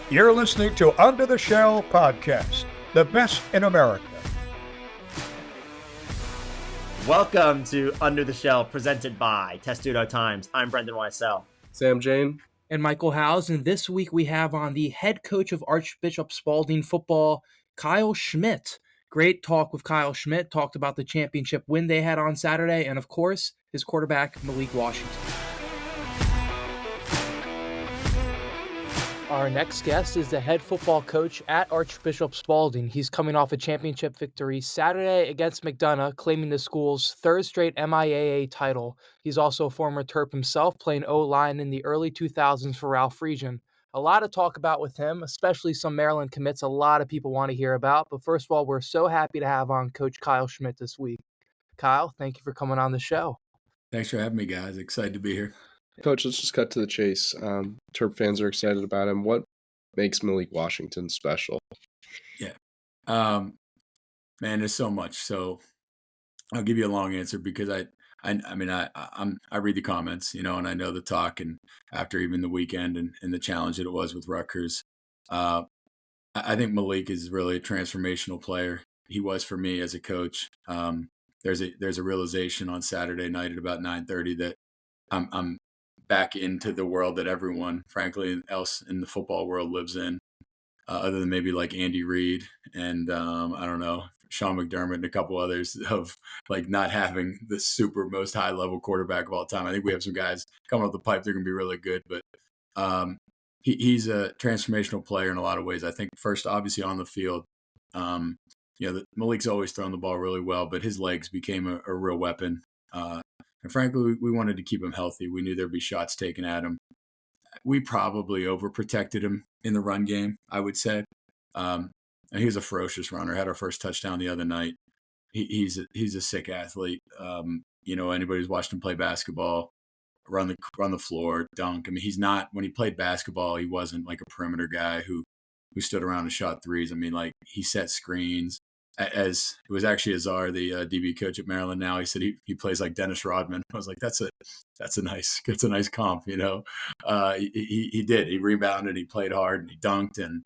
You're listening to Under the Shell Podcast, the best in America. Welcome to Under the Shell, presented by Testudo Times. I'm Brendan Weissel. Sam Jane. And Michael Howes. And this week we have on the head coach of Archbishop Spalding football, Kyle Schmitt. Great talk with Kyle Schmitt. Talked about the championship win they had on Saturday. And of course, his quarterback, Malik Washington. Our next guest is the head football coach at Archbishop Spalding. He's coming off a championship victory Saturday against McDonough, claiming the school's third straight MIAA title. He's also a former Terp himself, playing O-line in the early 2000s for Ralph Friesian. A lot to talk about with him, especially some Maryland commits a lot of people want to hear about. But first of all, we're so happy to have on Coach Kyle Schmitt this week. Kyle, thank you for coming on the show. Thanks for having me, guys. Excited to be here. Coach, let's just cut to the chase. Terp fans are excited about him. What makes Malik Washington special? Yeah. Man, there's so much. So I'll give you a long answer because I read the comments, and I know the talk, and after even the weekend and the challenge that it was with Rutgers, I think Malik is really a transformational player. He was for me as a coach. There's a realization on Saturday night at about 9:30 that I'm back into the world that everyone, frankly, else in the football world lives in, other than maybe like Andy Reid and I don't know, Sean McDermott and a couple others, of like not having the super most high level quarterback of all time. I think we have some guys coming up the pipe. They're going to be really good, but he's a transformational player in a lot of ways. I think first, obviously on the field, Malik's always thrown the ball really well, but his legs became a real weapon. And frankly, we wanted to keep him healthy. We knew there'd be shots taken at him. We probably overprotected him in the run game, I would say. And he was a ferocious runner. Had our first touchdown the other night. He's a sick athlete. Anybody who's watched him play basketball, run the floor, dunk. I mean, he's not, when he played basketball, he wasn't like a perimeter guy who stood around and shot threes. I mean, like, he set screens. As it was actually Azar, the DB coach at Maryland now, he said he plays like Dennis Rodman. I was like, that's a nice comp, He did. He rebounded, he played hard, and he dunked. And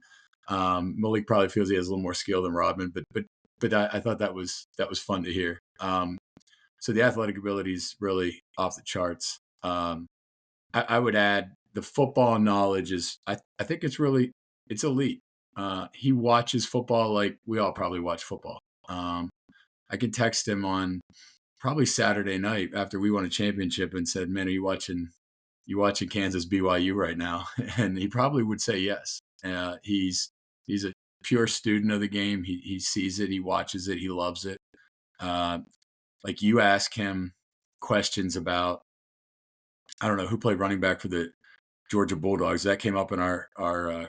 Malik probably feels he has a little more skill than Rodman, but I thought that was fun to hear. So the athletic ability is really off the charts. I would add the football knowledge is I think it's elite. He watches football like we all probably watch football. I could text him on probably Saturday night after we won a championship and said, "Man, are you watching Kansas BYU right now?" And he probably would say yes. He's a pure student of the game. He sees it, he watches it, he loves it. Like, you ask him questions about, I don't know, who played running back for the Georgia Bulldogs. That came up in our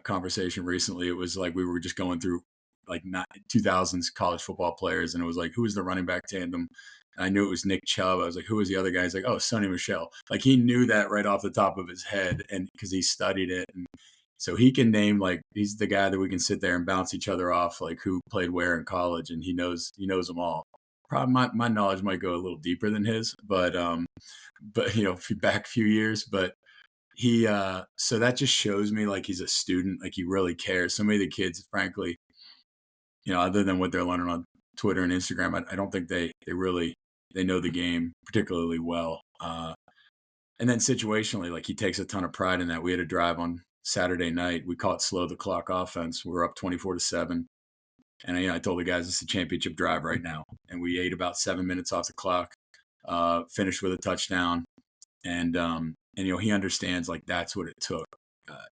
conversation recently. It was like we were just going through like 2000s college football players, and it was like, who was the running back tandem? And I knew it was Nick Chubb. I was like, who was the other guy? He's like, oh, Sonny Michel. Like, he knew that right off the top of his head, and because he studied it, and so he can name, like, he's the guy that we can sit there and bounce each other off, like who played where in college, and he knows them all. Probably my knowledge might go a little deeper than his, but back a few years, but. He so that just shows me like he's a student, like he really cares. So many of the kids, frankly, other than what they're learning on Twitter and Instagram, I don't think they know the game particularly well. And then situationally, like, he takes a ton of pride in that. We had a drive on Saturday night. We call it slow the clock offense. We were up 24-7. And I told the guys, it's a championship drive right now. And we ate about 7 minutes off the clock, finished with a touchdown. And he understands, like, that's what it took.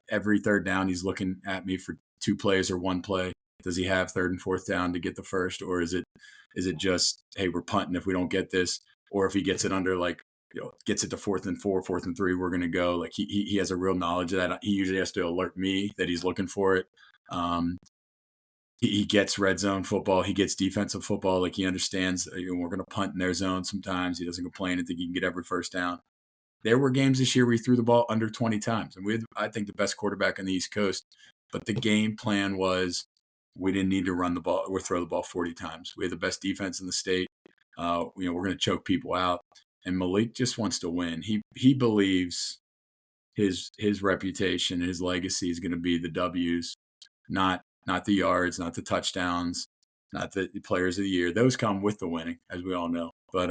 Every third down, he's looking at me for two plays or one play. Does he have third and fourth down to get the first? Or is it just, hey, we're punting if we don't get this? Or if he gets it under, like, gets it to 4th and 4, 4th and 3, we're going to go. Like, he has a real knowledge of that. He usually has to alert me that he's looking for it. He gets red zone football. He gets defensive football. Like, he understands we're going to punt in their zone sometimes. He doesn't complain and think he can get every first down. There were games this year where he threw the ball under 20 times. And we had, I think, the best quarterback on the East Coast. But the game plan was we didn't need to run the ball or throw the ball 40 times. We had the best defense in the state. We're going to choke people out. And Malik just wants to win. He believes his reputation, his legacy is going to be the W's, not the yards, not the touchdowns, not the players of the year. Those come with the winning, as we all know. But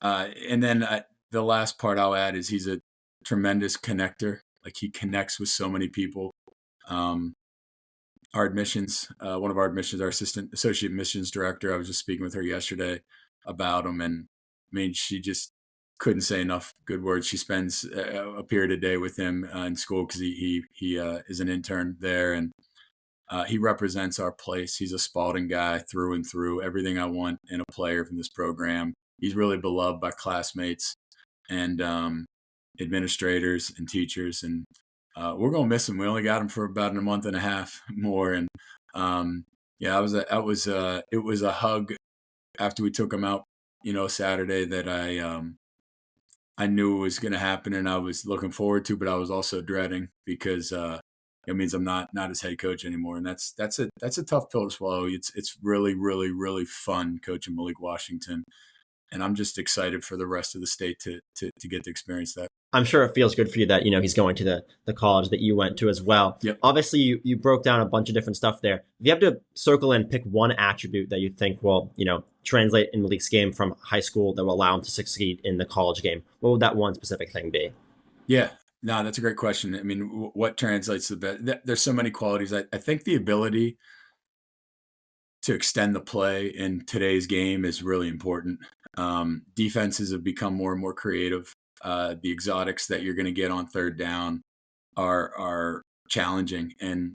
and then the last part I'll add is he's a tremendous connector. Like, he connects with so many people. Our admissions, one of our admissions, our associate admissions director, I was just speaking with her yesterday about him, and I mean, she just couldn't say enough good words. She spends a period a day with him in school because he is an intern there, and he represents our place. He's a Spalding guy through and through. Everything I want in a player from this program. He's really beloved by classmates and administrators and teachers, and we're gonna miss him. We only got him for about a month and a half more, and yeah, it was a hug after we took him out, Saturday, that I knew it was going to happen, and I was looking forward to, but I was also dreading because it means I'm not his head coach anymore, and that's a tough pill to swallow. It's really, really, really fun coaching Malik Washington, and I'm just excited for the rest of the state to get to experience that. I'm sure it feels good for you that, he's going to the college that you went to as well. Yep. Obviously, you broke down a bunch of different stuff there. If you have to circle and pick one attribute that you think will, translate in Malik's game from high school that will allow him to succeed in the college game, what would that one specific thing be? Yeah, no, that's a great question. I mean, what translates the best? There's so many qualities. I think the ability to extend the play in today's game is really important. Defenses have become more and more creative. The exotics that you're going to get on third down are challenging, and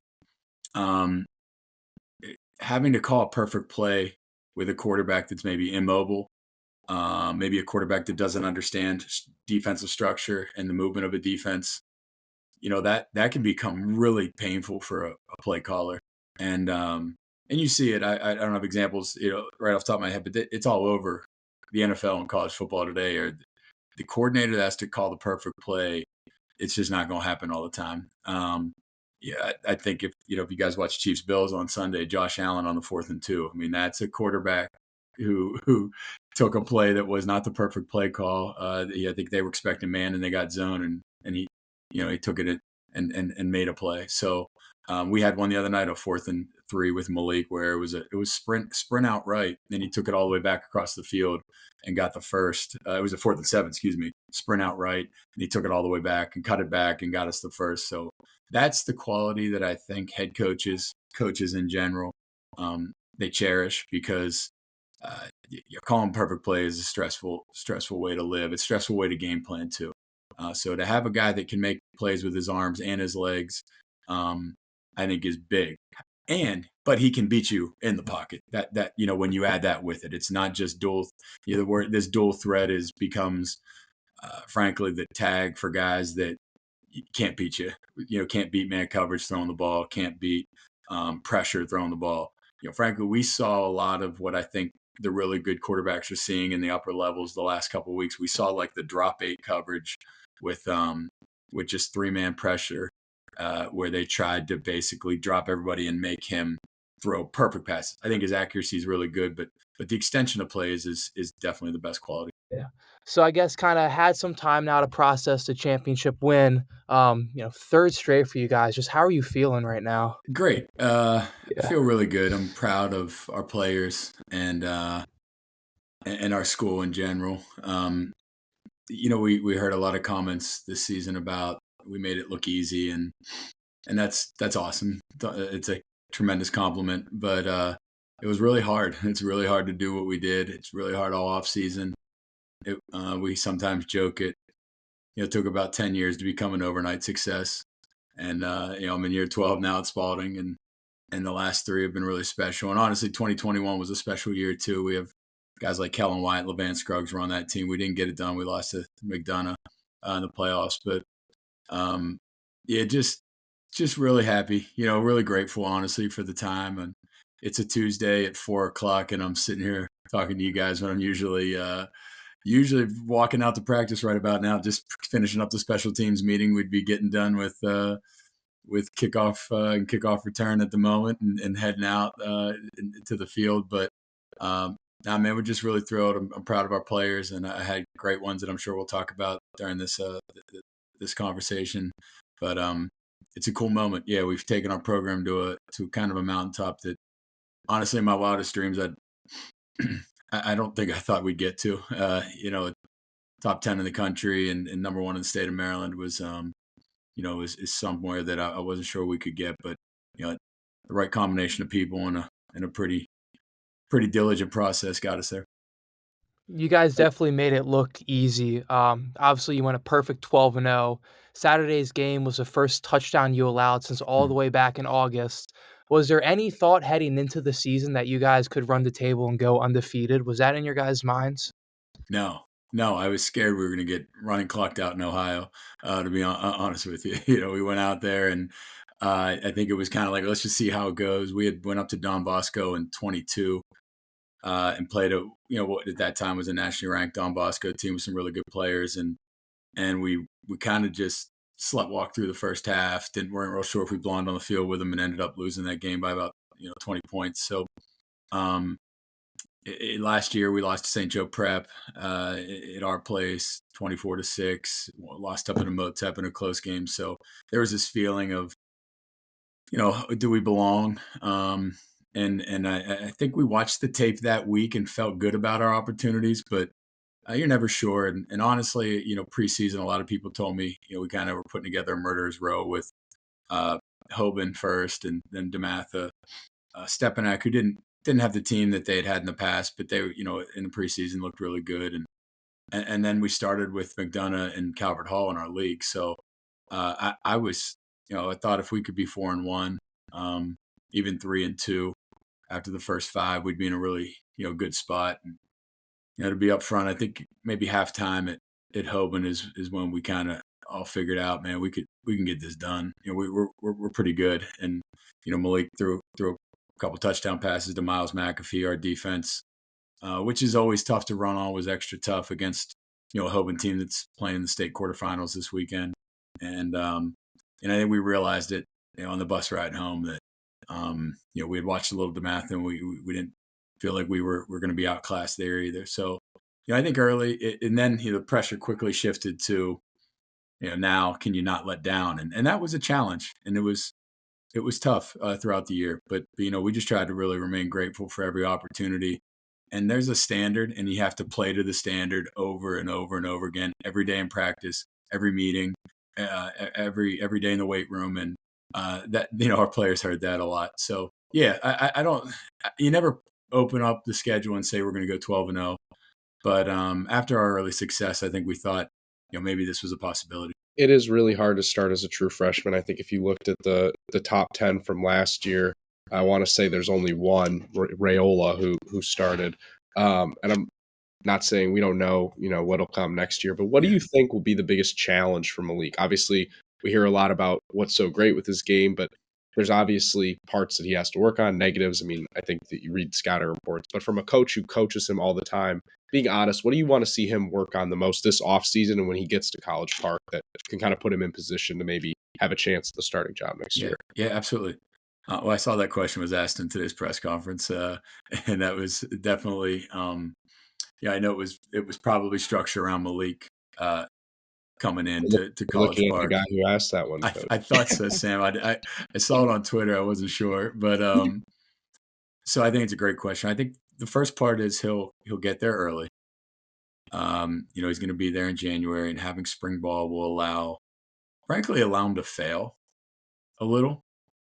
having to call a perfect play with a quarterback that's maybe immobile, maybe a quarterback that doesn't understand defensive structure and the movement of a defense, that can become really painful for a play caller. And you see it. I don't have examples, right off the top of my head, but it's all over the NFL and college football today. Or the coordinator that has to call the perfect play, it's just not going to happen all the time. Yeah, I think if you guys watch Chiefs Bills on Sunday, Josh Allen on the 4th and 2. I mean, that's a quarterback who took a play that was not the perfect play call. I think they were expecting man and they got zone, and he took it and made a play. So we had one the other night, a 4th and 3 with Malik, where it was sprint out right, and he took it all the way back across the field and got the first. It was a 4th and 7, sprint out right, and he took it all the way back and cut it back and got us the first. So that's the quality that I think head coaches in general, they cherish, because calling perfect play is a stressful way to live. It's a stressful way to game plan too. So to have a guy that can make plays with his arms and his legs, I think is big. But he can beat you in the pocket. That when you add that with it, it's not just dual. The word this dual threat becomes, frankly, the tag for guys that can't beat you. Can't beat man coverage throwing the ball. Can't beat pressure throwing the ball. Frankly, we saw a lot of what I think the really good quarterbacks are seeing in the upper levels the last couple of weeks. We saw like the drop 8 coverage with just 3-man pressure, where they tried to basically drop everybody and make him throw perfect passes. I think his accuracy is really good, but the extension of plays is definitely the best quality. Yeah. So I guess kind of had some time now to process the championship win. 3rd straight for you guys. Just how are you feeling right now? Great. I feel really good. I'm proud of our players and our school in general. We heard a lot of comments this season about we made it look easy, and that's awesome. It's a tremendous compliment, but it was really hard. It's really hard to do what we did. It's really hard all off season. We sometimes joke it took about 10 years to become an overnight success, and I'm in year 12 now at Spalding, and the last 3 have been really special. And honestly, 2021 was a special year too. We have guys like Kellen White, LeVan Scruggs were on that team. We didn't get it done. We lost to McDonough in the playoffs, but just really happy, really grateful, honestly, for the time. And it's a Tuesday at 4:00, and I'm sitting here talking to you guys when I'm usually walking out to practice right about now, just finishing up the special teams meeting. We'd be getting done with kickoff and kickoff return at the moment, and heading out to the field. But man, we're just really thrilled. I'm proud of our players, and I had great ones that I'm sure we'll talk about during this this conversation, but it's a cool moment. Yeah, we've taken our program to kind of a mountaintop that, honestly, in my wildest dreams, I don't think I thought we'd get to. Top 10 in the country and number one in the state of Maryland was is somewhere that I wasn't sure we could get, but the right combination of people and a pretty diligent process got us there. You guys definitely made it look easy. Obviously, you went a perfect 12-0. Saturday's game was the first touchdown you allowed since all the way back in August. Was there any thought heading into the season that you guys could run the table and go undefeated? Was that in your guys' minds? No, I was scared we were going to get running clocked out in Ohio. To be honest with you, we went out there and I think it was kind of like, let's just see how it goes. We had went up to Don Bosco in 22 and played what at that time was a nationally ranked Don Bosco team with some really good players, and we kind of just sleptwalked through the first half. Weren't real sure if we belonged on the field with them, and ended up losing that game by about 20 points. So last year we lost to St. Joe Prep at our place 24-6. Lost up in a Motep in a close game. So there was this feeling of do we belong? And I think we watched the tape that week and felt good about our opportunities, but you're never sure. And honestly, preseason, a lot of people told me, we kind of were putting together a murderer's row with Hoban first and then DeMatha, Stepanek, who didn't have the team that they had in the past, but they, in the preseason looked really good. And then we started with McDonough and Calvert Hall in our league. So I was, I thought if we could be 4-1, even 3-2 after the first 5, we'd be in a really, good spot. And, to be up front, I think maybe halftime at Hoban is when we kind of all figured out, man, we can get this done. We're pretty good. And, Malik threw a couple touchdown passes to Miles McAfee. Our defense, which is always tough to run on, was extra tough against, a Hoban team that's playing in the state quarterfinals this weekend. And I think we realized it, on the bus ride home that, we had watched a little DeMatha and we didn't feel like we were going to be outclassed there either. So, I think early, and then the pressure quickly shifted to, now can you not let down? And that was a challenge, and it was tough throughout the year. But we just tried to really remain grateful for every opportunity. And there's a standard, and you have to play to the standard over and over and over again, every day in practice, every meeting, every day in the weight room, and that our players heard that a lot. So yeah, I don't. You never open up the schedule and say we're going to go 12-0, but after our early success, I think we thought maybe this was a possibility. It is really hard to start as a true freshman. I think if you looked at the top 10 from last year, I want to say there's only one, Rayola, who started. And I'm not saying we don't know, what'll come next year, but what do you think will be the biggest challenge for Malik? Obviously, we hear a lot about what's so great with his game, but there's obviously parts that he has to work on, negatives. I mean, I think that you read scouting reports, but from a coach who coaches him all the time, being honest, what do you want to see him work on the most this offseason and when he gets to College Park that can kind of put him in position to maybe have a chance at the starting job next year? Yeah, absolutely. Well, I saw that question was asked in today's press conference, and that was definitely, I know it was probably structured around Malik coming in to College Park. The guy who asked that one. I thought so, Sam. I saw it on Twitter. I wasn't sure, but so I think it's a great question. I think the first part is he'll get there early. He's going to be there in January, and having spring ball will allow him to fail a little.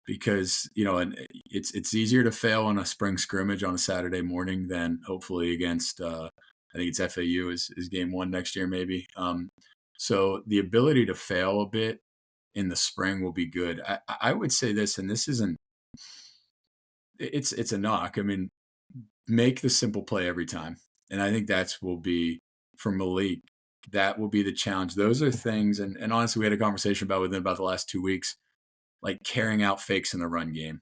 Because and it's easier to fail on a spring scrimmage on a Saturday morning than hopefully against I think it's FAU is game 1 next year maybe. So the ability to fail a bit in the spring will be good. I would say this, and this isn't. It's a knock. I mean, make the simple play every time, and I think will be for Malik. That will be the challenge. Those are things, and honestly, we had a conversation about the last 2 weeks. Like carrying out fakes in the run game.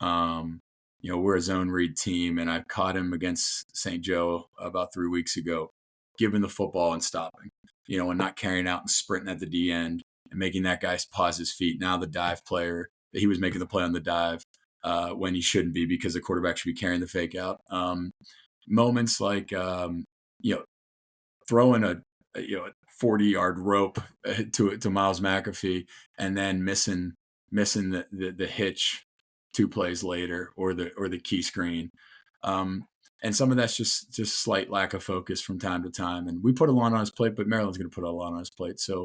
We're a zone read team, and I caught him against St. Joe about 3 weeks ago, giving the football and stopping, and not carrying out and sprinting at the D end and making that guy pause his feet. Now the dive player, that he was making the play on the dive when he shouldn't be because the quarterback should be carrying the fake out. Moments like, throwing a 40-yard rope to Miles McAfee, and then missing the hitch 2 plays later, or the key screen. And some of that's just slight lack of focus from time to time. And we put a lot on his plate, but Maryland's going to put a lot on his plate. So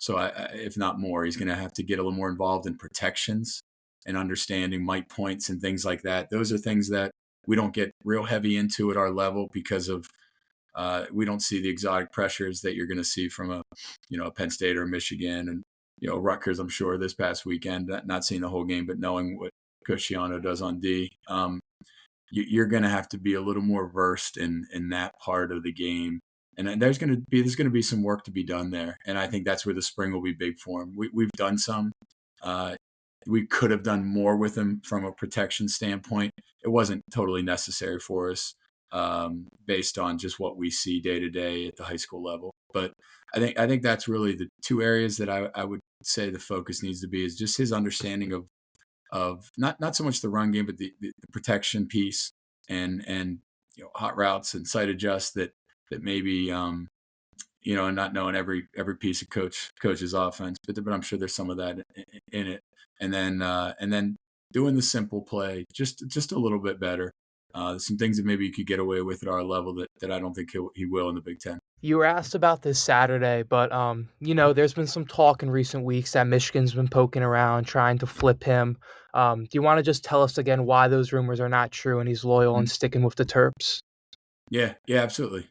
if not more, he's going to have to get a little more involved in protections and understanding mic points and things like that. Those are things that we don't get real heavy into at our level because of we don't see the exotic pressures that you're going to see from a Penn State or Michigan, and Rutgers. I'm sure this past weekend, not seeing the whole game, but knowing what Coach Shiano does on D. You're going to have to be a little more versed in that part of the game, and there's going to be some work to be done there. And I think that's where the spring will be big for him. We've done some. We could have done more with him from a protection standpoint. It wasn't totally necessary for us based on just what we see day to day at the high school level. But I think that's really the 2 areas that I would say the focus needs to be, is just his understanding of not so much the run game, but the protection piece and hot routes and sight adjust that maybe and not knowing every piece of coach's offense, but I'm sure there's some of that in it. And then doing the simple play just a little bit better. Some things that maybe you could get away with at our level that I don't think he will in the Big Ten. You were asked about this Saturday, but there's been some talk in recent weeks that Michigan's been poking around trying to flip him. Do you want to just tell us again why those rumors are not true and he's loyal and sticking with the Terps? Yeah, absolutely.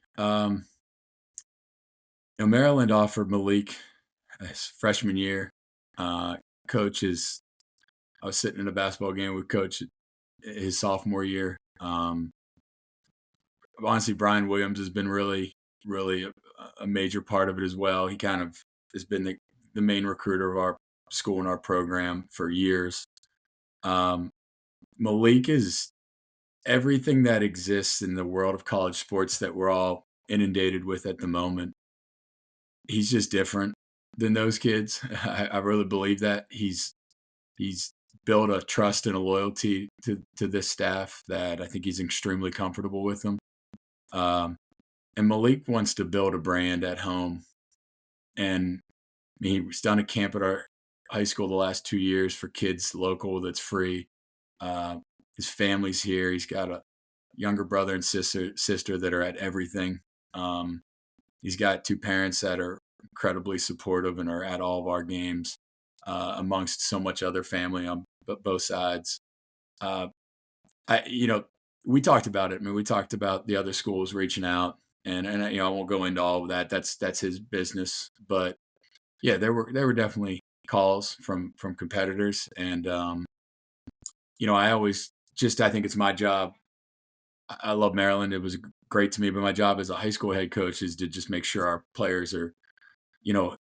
Maryland offered Malik his freshman year. Coach I was sitting in a basketball game with Coach his sophomore year. Honestly, Brian Williams has been really a major part of it as well. He kind of has been the main recruiter of our school and our program for years. Malik is everything that exists in the world of college sports that we're all inundated with at the moment. He's just different than those kids. I really believe that he's built a trust and a loyalty to this staff that I think he's extremely comfortable with them. And Malik wants to build a brand at home. And he's done a camp at our high school the last 2 years for kids local that's free. His family's here. He's got a younger brother and sister that are at everything. He's got 2 parents that are incredibly supportive and are at all of our games, amongst so much other family on both sides. We talked about it. We talked about the other schools reaching out, and I won't go into all of that. That's his business. But yeah, there were definitely calls from competitors, and I think it's my job. I love Maryland. It was great to me, but my job as a high school head coach is to just make sure our players are,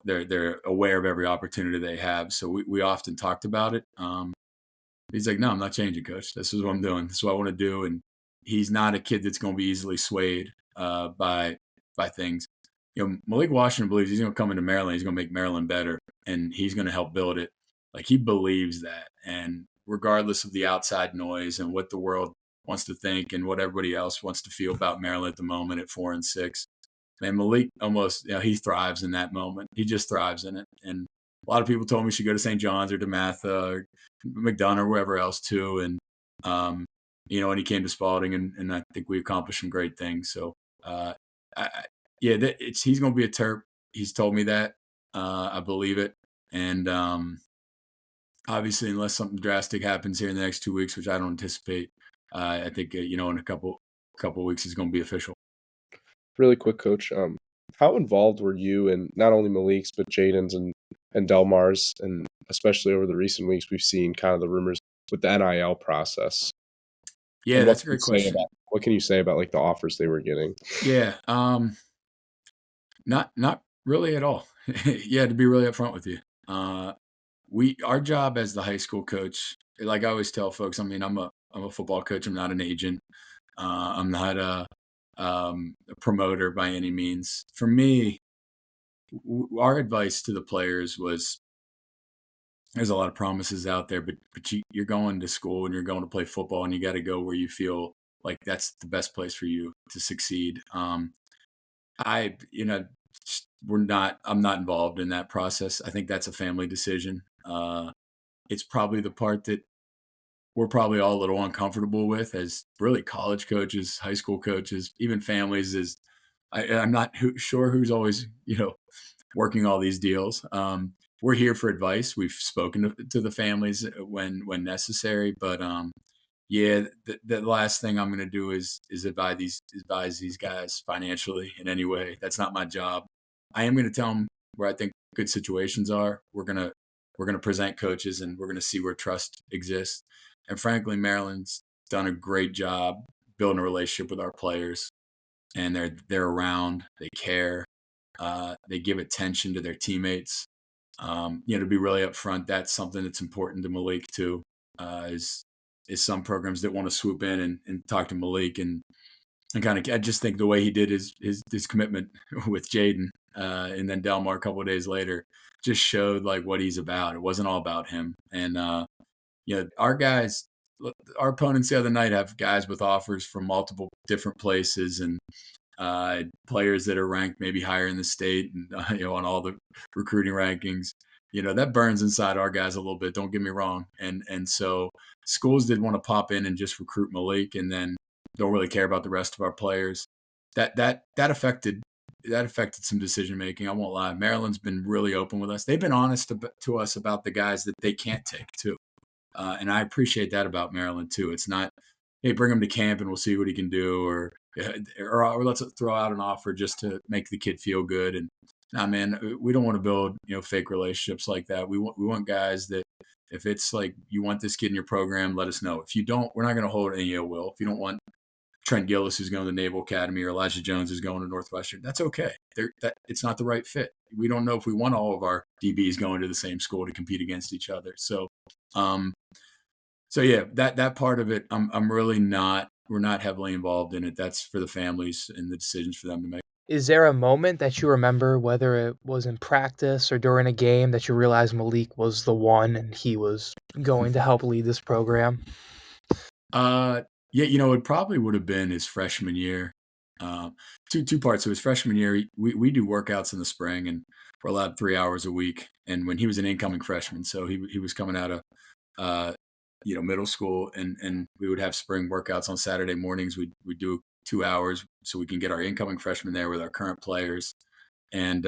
they're aware of every opportunity they have. So we often talked about it. He's like, no, I'm not changing, Coach. This is what I'm doing. This is what I want to do. And he's not a kid that's going to be easily swayed by things. Malik Washington believes he's going to come into Maryland. He's going to make Maryland better, and he's going to help build it. Like, he believes that. And regardless of the outside noise and what the world wants to think and what everybody else wants to feel about Maryland at the moment at 4-6, man, Malik almost, he thrives in that moment. He just thrives in it. And a lot of people told me he should go to St. John's or DeMatha or McDonough or wherever else too. And, and he came to Spalding, and I think we accomplished some great things. So, he's going to be a Terp. He's told me that. I believe it. And obviously, unless something drastic happens here in the next 2 weeks, which I don't anticipate, I think, in a couple of weeks it's going to be official. Really quick, Coach. How involved were you in not only Malik's but Jayden's and Delmar's, and especially over the recent weeks we've seen kind of the rumors with the NIL process? Yeah, that's a great question. What can you say about like the offers they were getting? Yeah, not really at all. Yeah, to be really upfront with you, our job as the high school coach, like I always tell folks, I'm a football coach. I'm not an agent. I'm not a promoter by any means. For me, our advice to the players was, there's a lot of promises out there, but you're going to school and you're going to play football, and you got to go where you feel like that's the best place for you to succeed. I'm not involved in that process. I think that's a family decision. It's probably the part that we're probably all a little uncomfortable with as really college coaches, high school coaches, even families. Is I'm not sure who's always working all these deals. We're here for advice. We've spoken to the families when necessary, but yeah, the last thing I'm going to do is advise these guys financially in any way. That's not my job. I am going to tell them where I think good situations are. We're gonna present coaches, and we're gonna see where trust exists. And frankly, Maryland's done a great job building a relationship with our players, and they're around. They care. They give attention to their teammates. To be really upfront, that's something that's important to Malik too. Is some programs that want to swoop in and talk to Malik and kind of. I just think the way he did his commitment with Jayden, and then Delmar a couple of days later, just showed like what he's about. It wasn't all about him. And our guys, our opponents the other night have guys with offers from multiple different places, and players that are ranked maybe higher in the state, and on all the recruiting rankings. That burns inside our guys a little bit. Don't get me wrong. And so schools did want to pop in and just recruit Malik, and then don't really care about the rest of our players. That affected some decision making. I won't lie. Maryland's been really open with us. They've been honest to us about the guys that they can't take too, and I appreciate that about Maryland too. It's not, hey, bring him to camp and we'll see what he can do, or let's throw out an offer just to make the kid feel good. And nah, man, we don't want to build fake relationships like that. We want guys that, if it's like you want this kid in your program, let us know. If you don't, we're not going to hold any ill will. If you don't want Trent Gillis, who's going to the Naval Academy, or Elijah Jones, who's going to Northwestern, that's okay. It's not the right fit. We don't know if we want all of our DBs going to the same school to compete against each other. So yeah, that part of it, I'm really not. We're not heavily involved in it. That's for the families and the decisions for them to make. Is there a moment that you remember, whether it was in practice or during a game, that you realized Malik was the one and he was going to help lead this program? Yeah, it probably would have been his freshman year. Two parts. So his freshman year, we do workouts in the spring, and we're allowed 3 hours a week. And when he was an incoming freshman, so he was coming out of middle school, and we would have spring workouts on Saturday mornings. We'd do 2 hours so we can get our incoming freshmen there with our current players. And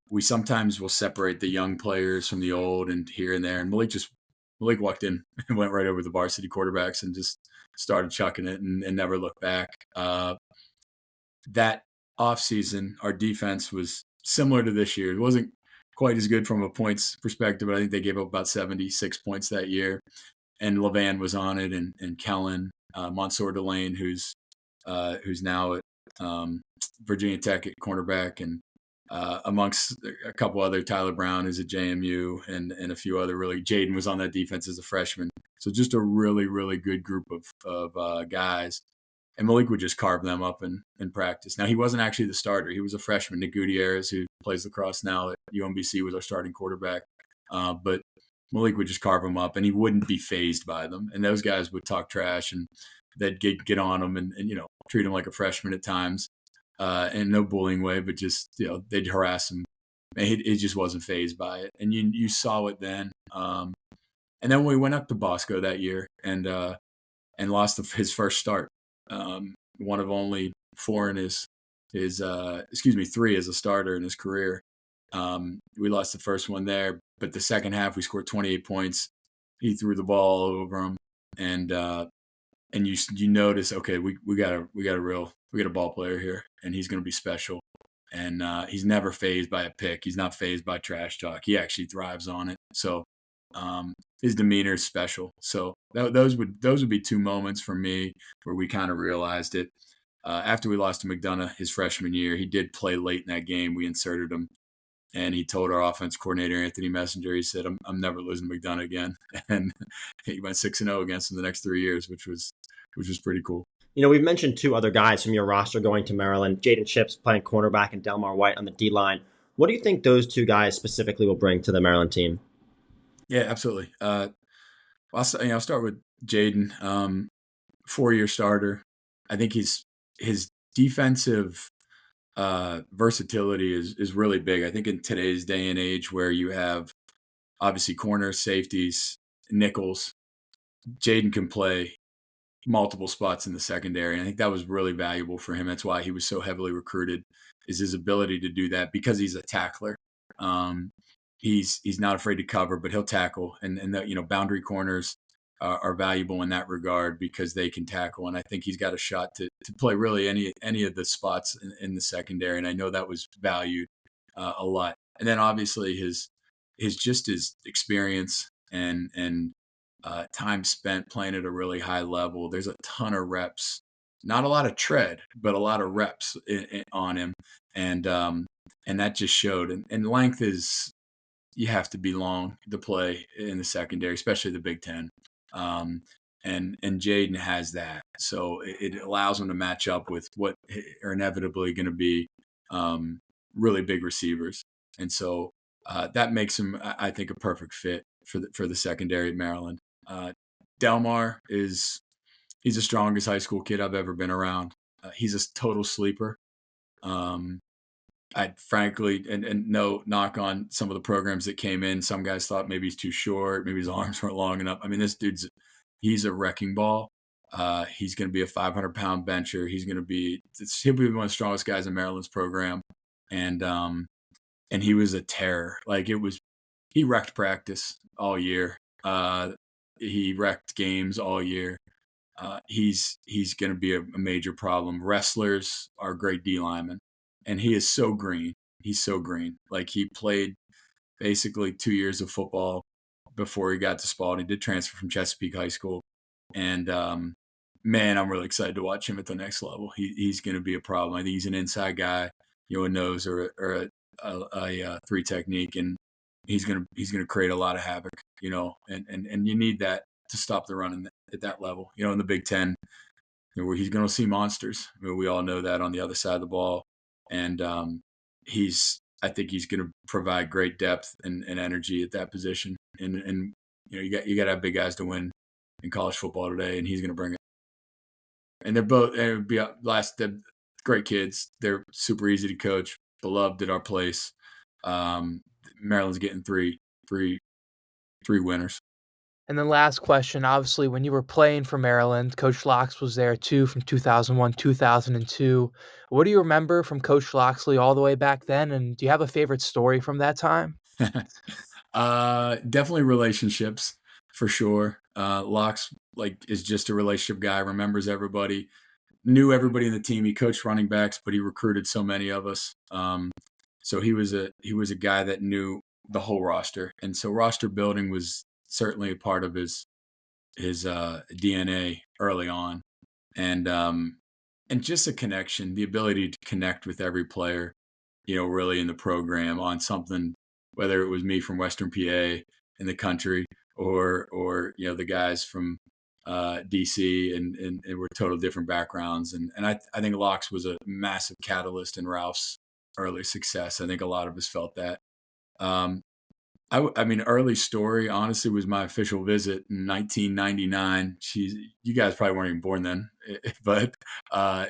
we sometimes will separate the young players from the old, and here and there. And Malik walked in and went right over the varsity quarterbacks and just started chucking it and never looked back. That offseason, our defense was similar to this year. It wasn't quite as good from a points perspective, but I think they gave up about 76 points that year. And Levan was on it, and Kellen, Mansour Delane, who's now at Virginia Tech at cornerback, and amongst a couple other, Tyler Brown is at JMU, and a few other really. Jayden was on that defense as a freshman. So just a really, really good group of guys. And Malik would just carve them up in practice. Now, he wasn't actually the starter. He was a freshman. Nick Gutierrez, who plays lacrosse now at UMBC, was our starting quarterback. But Malik would just carve them up, and he wouldn't be fazed by them. And those guys would talk trash, and they'd get on him and treat him like a freshman at times, in no bullying way, but just they'd harass him. And he just wasn't fazed by it, and you saw it then. And then we went up to Bosco that year and lost his first start. One of only four in three as a starter in his career. We lost the first one there, but the second half we scored 28 points. He threw the ball all over him, and you notice, okay, we got a ball player here, and he's going to be special. And he's never fazed by a pick. He's not fazed by trash talk. He actually thrives on it. So his demeanor is special. So those would be two moments for me where we kind of realized it. After we lost to McDonough his freshman year, he did play late in that game. We inserted him, and he told our offense coordinator, Anthony Messenger, he said, I'm never losing to McDonough again. And he went 6-0 against him the next 3 years, which was pretty cool. We've mentioned two other guys from your roster going to Maryland, Jayden Shipps playing cornerback and Delmar White on the D-line. What do you think those two guys specifically will bring to the Maryland team? Yeah, absolutely. I'll start with Jayden, 4-year starter. I think his defensive versatility is really big. I think in today's day and age where you have obviously corners, safeties, nickels, Jayden can play multiple spots in the secondary. And I think that was really valuable for him. That's why he was so heavily recruited, is his ability to do that because he's a tackler. He's not afraid to cover, but he'll tackle. And the, boundary corners are valuable in that regard because they can tackle. And I think he's got a shot to play really any of the spots in the secondary. And I know that was valued a lot. And then obviously his experience and time spent playing at a really high level. There's a ton of reps, not a lot of tread, but a lot of reps on him. And that just showed. And length is, you have to be long to play in the secondary, especially the Big Ten. And Jayden has that. So it allows him to match up with what are inevitably going to be really big receivers. And so that makes him, I think, a perfect fit for the secondary at Maryland. Delmar he's the strongest high school kid I've ever been around. He's a total sleeper. I'd frankly, and no knock on some of the programs that came in. Some guys thought maybe he's too short, maybe his arms weren't long enough. I mean, this he's a wrecking ball. He's going to be a 500-pound bencher. He'll be one of the strongest guys in Maryland's program. And he was a terror. He wrecked practice all year. He wrecked games all year. He's going to be a major problem. Wrestlers are great D linemen, and he is so green. He's so green. He played basically 2 years of football before he got to Spalding. He did transfer from Chesapeake High School, and man, I'm really excited to watch him at the next level. He's going to be a problem. I think he's an inside guy, a nose or a three technique, and he's gonna create a lot of havoc, and you need that to stop the run at that level. In the Big Ten, where he's gonna see monsters. We all know that on the other side of the ball, and I think he's gonna provide great depth and energy at that position. And you got to have big guys to win in college football today, and he's gonna bring it. And they're great kids. They're super easy to coach, beloved at our place. Maryland's getting three winners. And then last question, obviously, when you were playing for Maryland, Coach Locks was there too from 2001, 2002. What do you remember from Coach Locksley all the way back then? And do you have a favorite story from that time? Definitely relationships, for sure. Locks is just a relationship guy, remembers everybody, knew everybody in the team. He coached running backs, but he recruited so many of us. So he was a guy that knew the whole roster, and so roster building was certainly a part of his DNA early on, and just a connection, the ability to connect with every player, really in the program on something, whether it was me from Western PA in the country or the guys from DC and we're total different backgrounds, and I think Locks was a massive catalyst in Ralph's early success. I think a lot of us felt that. I mean, early story, honestly, was my official visit in 1999. You guys probably weren't even born then, but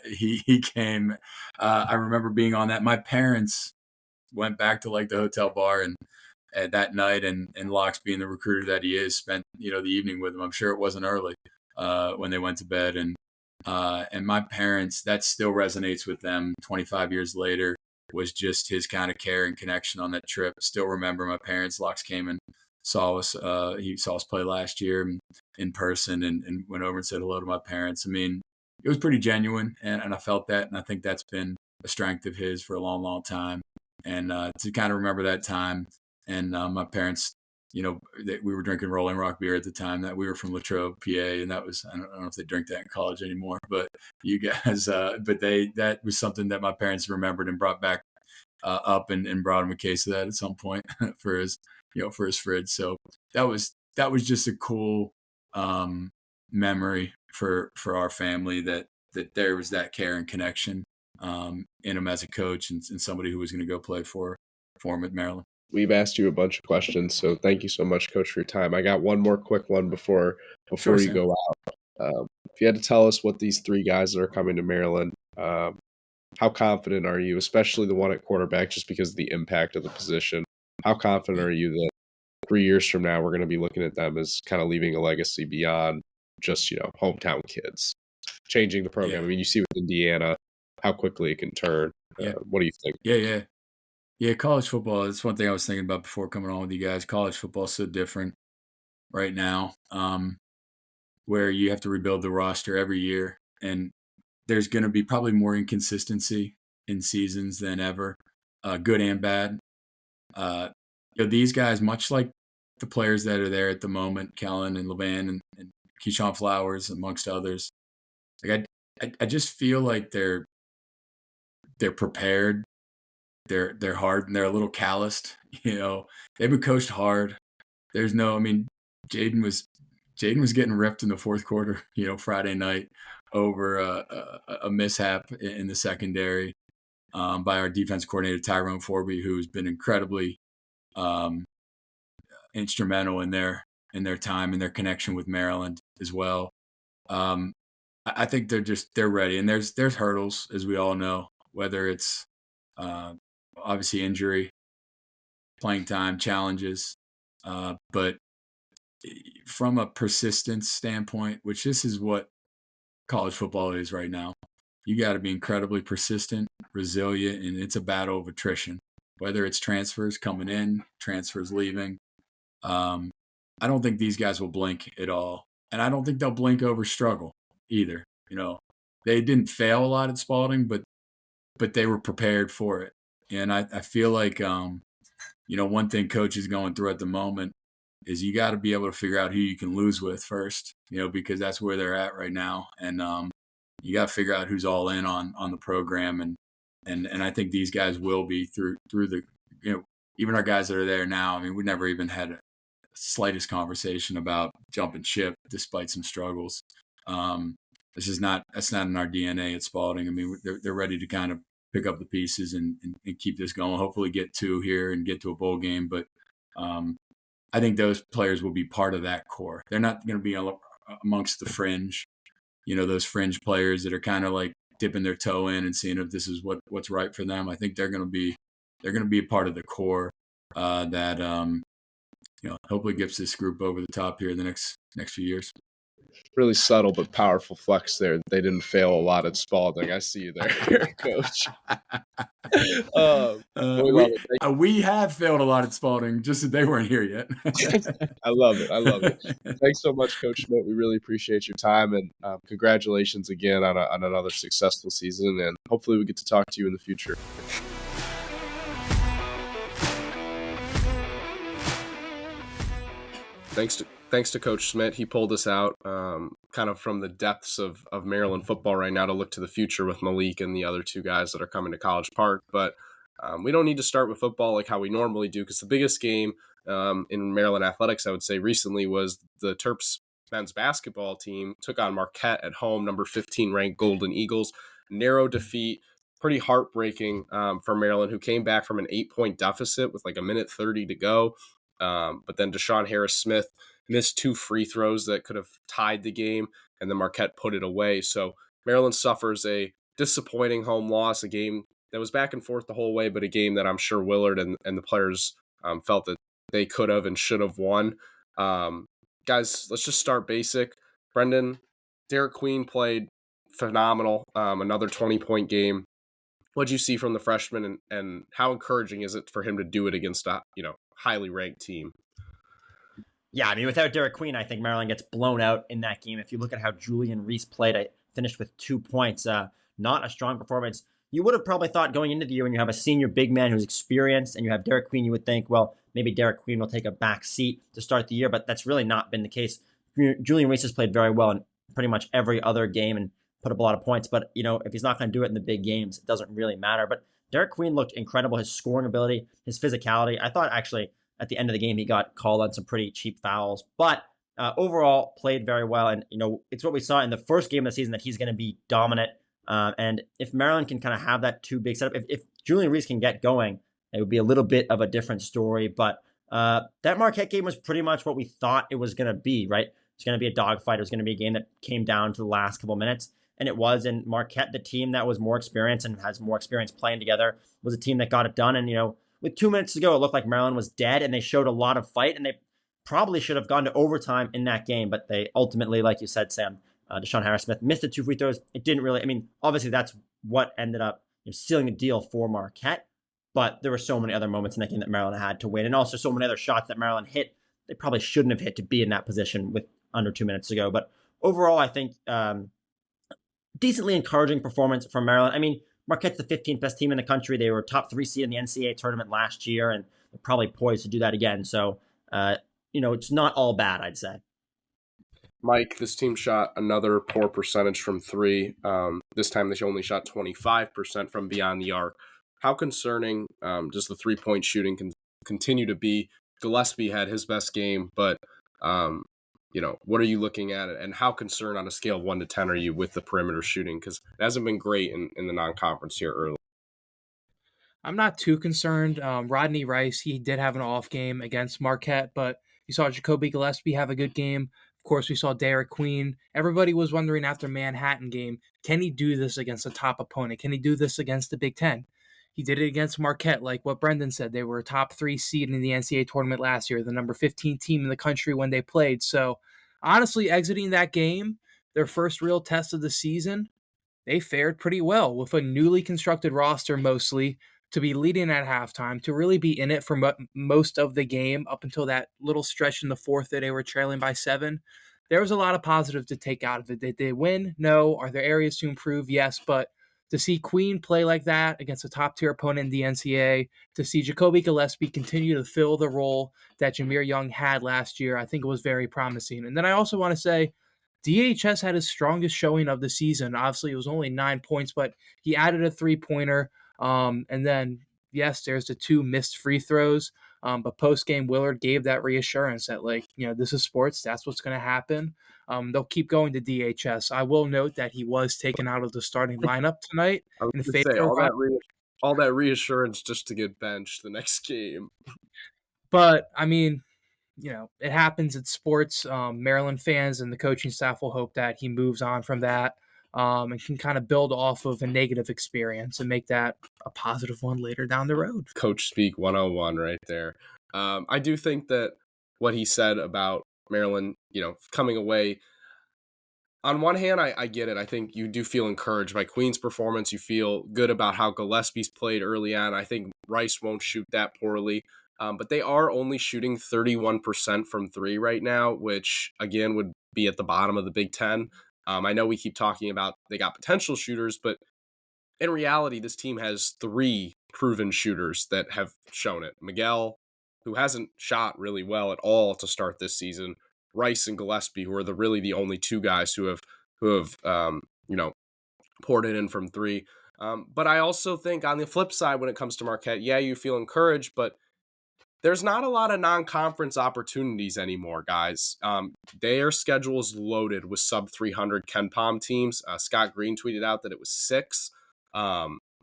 he came. I remember being on that. My parents went back to the hotel bar and that night, and Locks, being the recruiter that he is, spent the evening with him. I'm sure it wasn't early when they went to bed, and my parents, that still resonates with them 25 years later. Was just his kind of care and connection on that trip. Still remember my parents. Locks came and saw us. He saw us play last year in person and went over and said hello to my parents. I mean, it was pretty genuine, and I felt that, and I think that's been a strength of his for a long, long time. And to kind of remember that time, and my parents, we were drinking Rolling Rock beer at the time. That we were from Latrobe, PA, and that was, I don't know if they drink that in college anymore, but you guys, that was something that my parents remembered and brought back up and brought him a case of that at some point for his fridge. So that was just a cool memory for our family that there was that care and connection in him as a coach and somebody who was going to go play for him at Maryland. We've asked you a bunch of questions, so thank you so much, Coach, for your time. I got one more quick one before Sure, you go out. If you had to tell us what these three guys that are coming to Maryland How confident are you, especially the one at quarterback, just because of the impact of the position? How confident are you that 3 years from now we're going to be looking at them as kind of leaving a legacy beyond just, hometown kids, changing the program? Yeah. I mean, you see with Indiana how quickly it can turn. Yeah. What do you think? Yeah, college football, that's one thing I was thinking about before coming on with you guys. College football is so different right now, where you have to rebuild the roster every year, and there's going to be probably more inconsistency in seasons than ever, good and bad. These guys, much like the players that are there at the moment, Kellen and Levan and Keyshawn Flowers, amongst others, like I just feel like they're prepared. They're hard and they're a little calloused. They've been coached hard. Jayden was getting ripped in the fourth quarter, Friday night over a mishap in the secondary by our defense coordinator, Tyrone Forby, who's been incredibly instrumental in their time and their connection with Maryland as well. I think they're ready, and there's hurdles, as we all know, whether it's obviously injury, playing time, challenges, but from a persistence standpoint, which this is what college football is right now, you got to be incredibly persistent, resilient, and it's a battle of attrition, whether it's transfers coming in, transfers leaving. I don't think these guys will blink at all, and I don't think they'll blink over struggle either. They didn't fail a lot at Spalding, but they were prepared for it. And I feel like, one thing coach is going through at the moment is you got to be able to figure out who you can lose with first, because that's where they're at right now. And you got to figure out who's all in on the program. And I think these guys will be through the, even our guys that are there now. I mean, we never even had a slightest conversation about jumping ship despite some struggles. That's not in our DNA at Spalding. I mean, they're ready to kind of pick up the pieces and keep this going. Hopefully get 2 here and get to a bowl game. But I think those players will be part of that core. They're not going to be amongst the fringe, those fringe players that are kind of like dipping their toe in and seeing if this is what's right for them. I think they're going to be a part of the core that hopefully gets this group over the top here in the next few years. Really subtle but powerful flex there. They didn't fail a lot at Spalding. I see you there, Coach. We have failed a lot at Spalding, just that they weren't here yet. I love it. Thanks so much, Coach Schmitt. We really appreciate your time, and congratulations again on another successful season, and hopefully we get to talk to you in the future. Thanks to Coach Schmitt. He pulled us out kind of from the depths of Maryland football right now to look to the future with Malik and the other 2 guys that are coming to College Park. But we don't need to start with football like how we normally do, because the biggest game in Maryland athletics, I would say, recently was the Terps men's basketball team took on Marquette at home, number 15 ranked Golden Eagles. Narrow defeat, pretty heartbreaking for Maryland, who came back from an 8-point deficit with like a minute 30 to go. But then Deshaun Harris-Smith missed 2 free throws that could have tied the game, and then Marquette put it away. So Maryland suffers a disappointing home loss, a game that was back and forth the whole way, but a game that I'm sure Willard and the players felt that they could have and should have won. Guys, let's just start basic. Brendan, Derek Queen played phenomenal, another 20-point game. What did you see from the freshman, and how encouraging is it for him to do it against a highly ranked team? Yeah, I mean, without Derek Queen, I think Maryland gets blown out in that game. If you look at how Julian Reese played, I finished with 2 points. Not a strong performance. You would have probably thought going into the year when you have a senior big man who's experienced and you have Derek Queen, you would think, well, maybe Derek Queen will take a back seat to start the year, but that's really not been the case. Julian Reese has played very well in pretty much every other game and put up a lot of points, but if he's not going to do it in the big games, it doesn't really matter. But Derek Queen looked incredible. His scoring ability, his physicality. I thought actually at the end of the game, he got called on some pretty cheap fouls, but overall played very well. And, it's what we saw in the first game of the season that he's going to be dominant. And if Maryland can kind of have that 2 big setup, if Julian Reese can get going, it would be a little bit of a different story. But that Marquette game was pretty much what we thought it was going to be, right? It's going to be a dogfight. It was going to be a game that came down to the last couple of minutes. and it was. And Marquette, the team that was more experienced and has more experience playing together, was a team that got it done. And, with 2 minutes to go, it looked like Maryland was dead, and they showed a lot of fight, and they probably should have gone to overtime in that game. But they ultimately, like you said, Sam, Deshaun Harris-Smith missed the 2 free throws. It didn't really, obviously that's what ended up sealing the deal for Marquette. But there were so many other moments in that game that Maryland had to win, and also so many other shots that Maryland hit they probably shouldn't have hit to be in that position with under 2 minutes to go. But overall, I think decently encouraging performance from Maryland. Marquette's the 15th best team in the country. They were top 3 seed in the NCAA tournament last year, and they're probably poised to do that again. So, it's not all bad, I'd say. Mike, this team shot another poor percentage from 3. This time they only shot 25% from beyond the arc. How concerning does the 3-point shooting continue to be? Gillespie had his best game, but what are you looking at, and how concerned on a scale of 1 to 10 are you with the perimeter shooting? Because it hasn't been great in the non-conference here early. I'm not too concerned. Rodney Rice, he did have an off game against Marquette, but you saw Jacoby Gillespie have a good game. Of course, we saw Derek Queen. Everybody was wondering after Manhattan game, can he do this against a top opponent? Can he do this against the Big Ten? He did it against Marquette, like what Brendan said. They were a top 3 seed in the NCAA tournament last year, the number 15 team in the country when they played. So, honestly, exiting that game, their first real test of the season, they fared pretty well with a newly constructed roster mostly, to be leading at halftime, to really be in it for most of the game up until that little stretch in the fourth that they were trailing by 7. There was a lot of positive to take out of it. Did they win? No. Are there areas to improve? Yes. But to see Queen play like that against a top-tier opponent in the NCAA, to see Jacoby Gillespie continue to fill the role that Jameer Young had last year, I think it was very promising. And then I also want to say DHS had his strongest showing of the season. Obviously, it was only 9 points, but he added a 3-pointer. And then, yes, there's the 2 missed free throws. But post-game, Willard gave that reassurance that, this is sports. That's what's going to happen. They'll keep going to DHS. I will note that he was taken out of the starting lineup tonight. I was going to say, all that reassurance just to get benched the next game. But, it happens. It's sports. Maryland fans and the coaching staff will hope that he moves on from that and can kind of build off of a negative experience and make that a positive one later down the road. Coach speak 101 right there. I do think that what he said about Maryland, coming away, on one hand, I get it. I think you do feel encouraged by Queen's performance. You feel good about how Gillespie's played early on. I think Rice won't shoot that poorly. But they are only shooting 31% from 3 right now, which, again, would be at the bottom of the Big Ten. I know we keep talking about they got potential shooters, but in reality, this team has 3 proven shooters that have shown it. Miguel, who hasn't shot really well at all to start this season, Rice and Gillespie, who are really the only 2 guys who have poured it in from 3. But I also think on the flip side, when it comes to Marquette, you feel encouraged, but there's not a lot of non-conference opportunities anymore, guys. Their schedule is loaded with sub-300 KenPom teams. Scott Green tweeted out that it was 6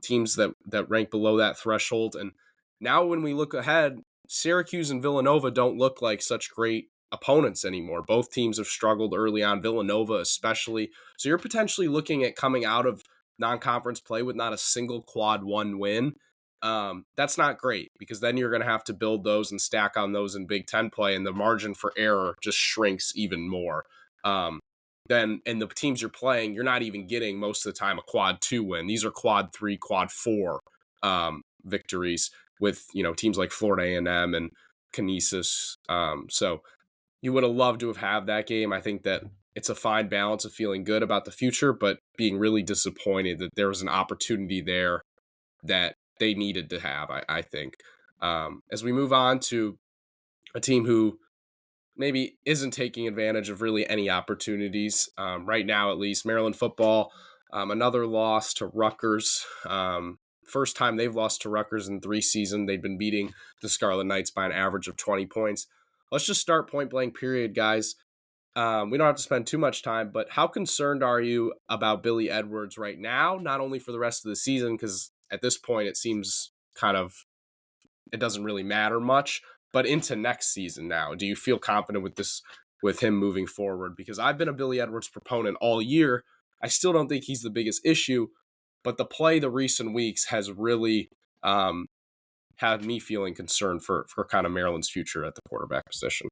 teams that rank below that threshold. And now when we look ahead, Syracuse and Villanova don't look like such great opponents anymore. Both teams have struggled early on, Villanova especially. So you're potentially looking at coming out of non-conference play with not a single quad 1 win. That's not great, because then you're going to have to build those and stack on those in Big Ten play, and the margin for error just shrinks even more. Then in the teams you're playing, you're not even getting most of the time a quad 2 win. These are quad 3, quad 4 victories with teams like Florida A&M and Canisius. So you would have loved to have had that game. I think that it's a fine balance of feeling good about the future, but being really disappointed that there was an opportunity there that they needed to have, I think. As we move on to a team who maybe isn't taking advantage of really any opportunities right now, at least, Maryland football, another loss to Rutgers. First time they've lost to Rutgers in 3 seasons. They've been beating the Scarlet Knights by an average of 20 points. Let's just start point blank period, guys. We don't have to spend too much time, but how concerned are you about Billy Edwards right now? Not only for the rest of the season, because at this point it seems it doesn't really matter much, but into next season now. Do you feel confident with him moving forward? Because I've been a Billy Edwards proponent all year, I still don't think he's the biggest issue, but the play the recent weeks has really had me feeling concerned for kind of Maryland's future at the quarterback position.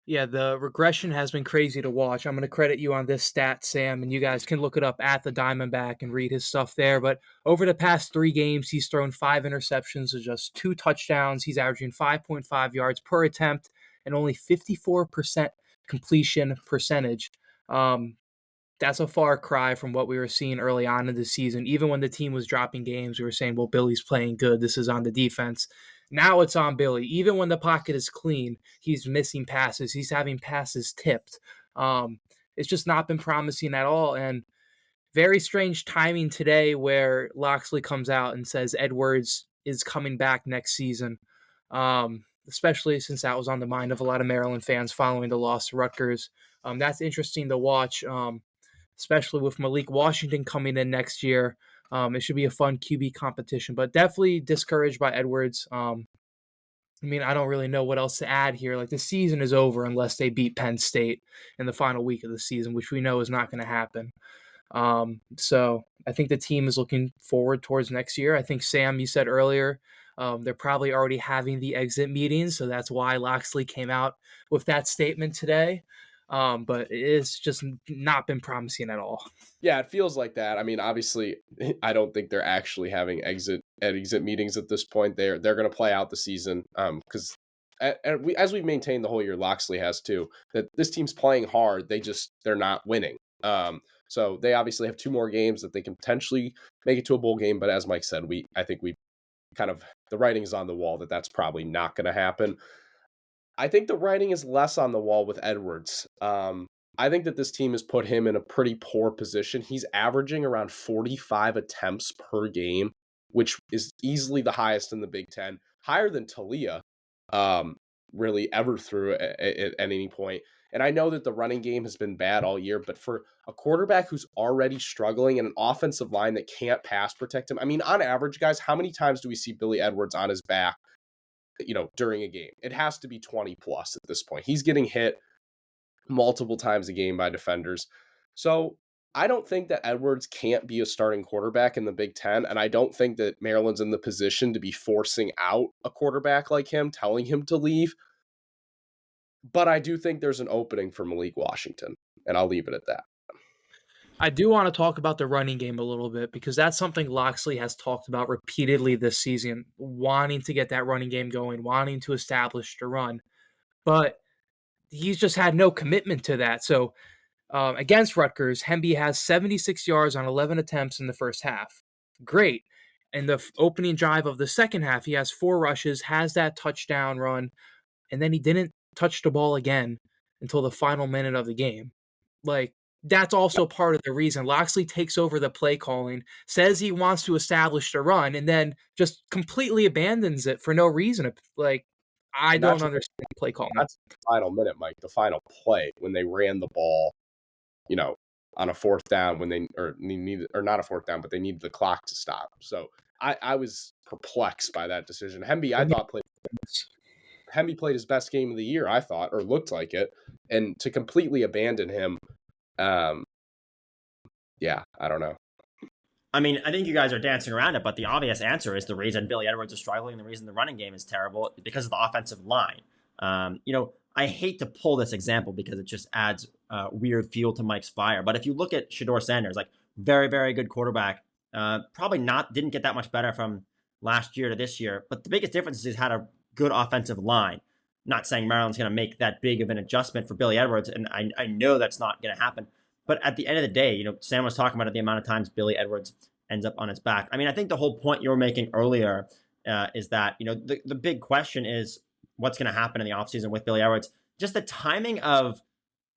Yeah, the regression has been crazy to watch. I'm going to credit you on this stat, Sam, and you guys can look it up at the Diamondback and read his stuff there. But over the past 3 games, he's thrown 5 interceptions and just 2 touchdowns. He's averaging 5.5 yards per attempt and only 54% completion percentage. That's a far cry from what we were seeing early on in the season. Even when the team was dropping games, we were saying, well, Billy's playing good. This is on the defense. Now it's on Billy. Even when the pocket is clean, he's missing passes. He's having passes tipped. It's just not been promising at all. And very strange timing today where Locksley comes out and says Edwards is coming back next season, especially since that was on the mind of a lot of Maryland fans following the loss to Rutgers. That's interesting to watch, especially with Malik Washington coming in next year. It should be a fun QB competition, but definitely discouraged by Edwards. I don't really know what else to add here. Like, the season is over unless they beat Penn State in the final week of the season, which we know is not going to happen. So I think the team is looking forward towards next year. I think, Sam, you said earlier, they're probably already having the exit meetings, so that's why Locksley came out with that statement today. But it's just not been promising at all. Yeah, it feels like that. I mean, obviously, I don't think they're actually having exit meetings at this point. They're going to play out the season because as we've maintained the whole year, Locksley has too, that this team's playing hard. They're not winning. So they obviously have 2 more games that they can potentially make it to a bowl game. But as Mike said, I think we kind of, the writing's on the wall that that's probably not going to happen. I think the writing is less on the wall with Edwards. I think that this team has put him in a pretty poor position. He's averaging around 45 attempts per game, which is easily the highest in the Big Ten, higher than Talia really ever threw at any point. And I know that the running game has been bad all year, but for a quarterback who's already struggling and an offensive line that can't pass protect him, I mean, on average, guys, how many times do we see Billy Edwards on his back, during a game? It has to be 20 plus at this point. He's getting hit multiple times a game by defenders. So I don't think that Edwards can't be a starting quarterback in the Big Ten. And I don't think that Maryland's in the position to be forcing out a quarterback like him, telling him to leave. But I do think there's an opening for Malik Washington, and I'll leave it at that. I do want to talk about the running game a little bit because that's something Locksley has talked about repeatedly this season, wanting to get that running game going, wanting to establish the run. But he's just had no commitment to that. So against Rutgers, Hemby has 76 yards on 11 attempts in the first half. Great. In the opening drive of the second half, he has 4 rushes, has that touchdown run, and then he didn't touch the ball again until the final minute of the game. Like, that's also part of the reason Locksley takes over the play calling, says he wants to establish the run, and then just completely abandons it for no reason. Like, I don't understand play calling. That's the final minute, Mike, the final play when they ran the ball, on a 4th down when not a 4th down, but they needed the clock to stop. So I was perplexed by that decision. Hemby, I thought Hemby played his best game of the year, I thought, or looked like it. And to completely abandon him, I don't know. I mean, I think you guys are dancing around it, but the obvious answer is the reason Billy Edwards is struggling, the reason the running game is terrible, because of the offensive line. I hate to pull this example because it just adds weird fuel to Mike's fire. But if you look at Shedeur Sanders, like, very, very good quarterback, probably didn't get that much better from last year to this year. But the biggest difference is he's had a good offensive line. Not saying Maryland's going to make that big of an adjustment for Billy Edwards, and I know that's not going to happen. But at the end of the day, Sam was talking about the amount of times Billy Edwards ends up on his back. I mean, I think the whole point you were making earlier is that, the big question is what's going to happen in the offseason with Billy Edwards. Just the timing of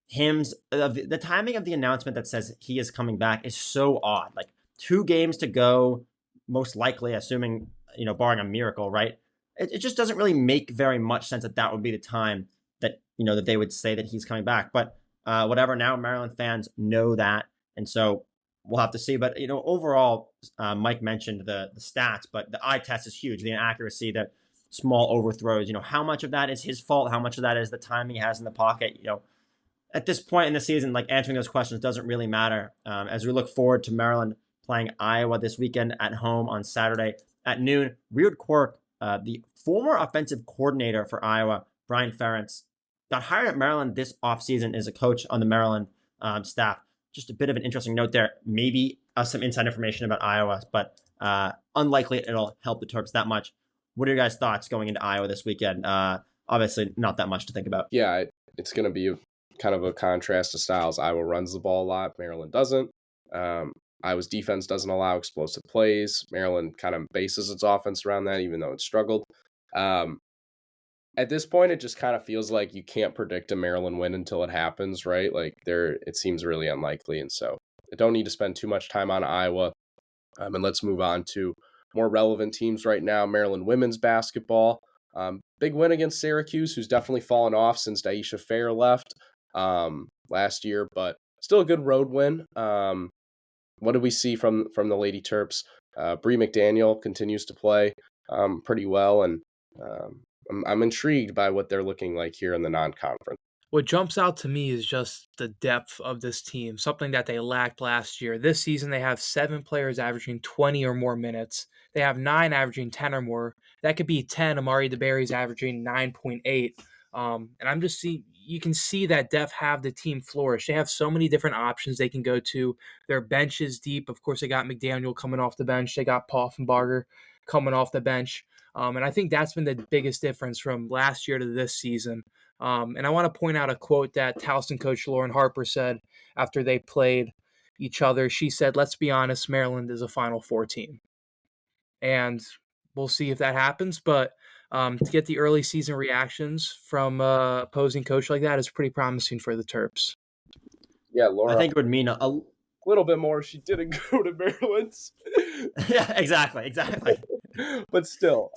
the timing of the announcement that says he is coming back is so odd. Like, 2 games to go, most likely, assuming, barring a miracle, right? It just doesn't really make very much sense that would be the time that, that they would say that he's coming back. But whatever, now Maryland fans know that. And so we'll have to see. But, overall, Mike mentioned the stats, but the eye test is huge. The inaccuracy, the small overthrows, how much of that is his fault? How much of that is the timing he has in the pocket? at this point in the season, like answering those questions doesn't really matter. As we look forward to Maryland playing Iowa this weekend at home on Saturday at noon, Weird Quirk, the former offensive coordinator for Iowa, Brian Ferentz, got hired at Maryland this offseason as a coach on the Maryland staff. Just a bit of an interesting note there. Maybe some inside information about Iowa, but unlikely it'll help the Terps that much. What are your guys' thoughts going into Iowa this weekend? Obviously, not that much to think about. Yeah, it's going to be kind of a contrast to styles. Iowa runs the ball a lot. Maryland doesn't. Iowa's defense doesn't allow explosive plays. Maryland kind of bases its offense around that, even though it struggled. At this point, it just kind of feels like you can't predict a Maryland win until it happens, right? Like it seems really unlikely. And so I don't need to spend too much time on Iowa. And let's move on to more relevant teams right now. Maryland women's basketball. Big win against Syracuse, who's definitely fallen off since Daisha Fair left last year, but still a good road win. What do we see from the Lady Terps? Bree McDaniel continues to play pretty well, and I'm intrigued by what they're looking like here in the non-conference. What jumps out to me is just the depth of this team, something that they lacked last year. This season, they have 7 players averaging 20 or more minutes. They have 9 averaging 10 or more. That could be 10. Amari DeBerry's averaging 9.8. And I'm just you can see that depth have the team flourish. They have so many different options they can go to. Their bench is deep. Of course, they got McDaniel coming off the bench. They got Poffenbarger coming off the bench. And I think that's been the biggest difference from last year to this season. And I want to point out a quote that Towson coach Lauren Harper said after they played each other. She said, "Let's be honest, Maryland is a Final Four team." And we'll see if that happens. But to get the early season reactions from opposing coach like that is pretty promising for the Terps. Yeah, Laura. I think it would mean a little bit more if she didn't go to Maryland's. Yeah, exactly. But still.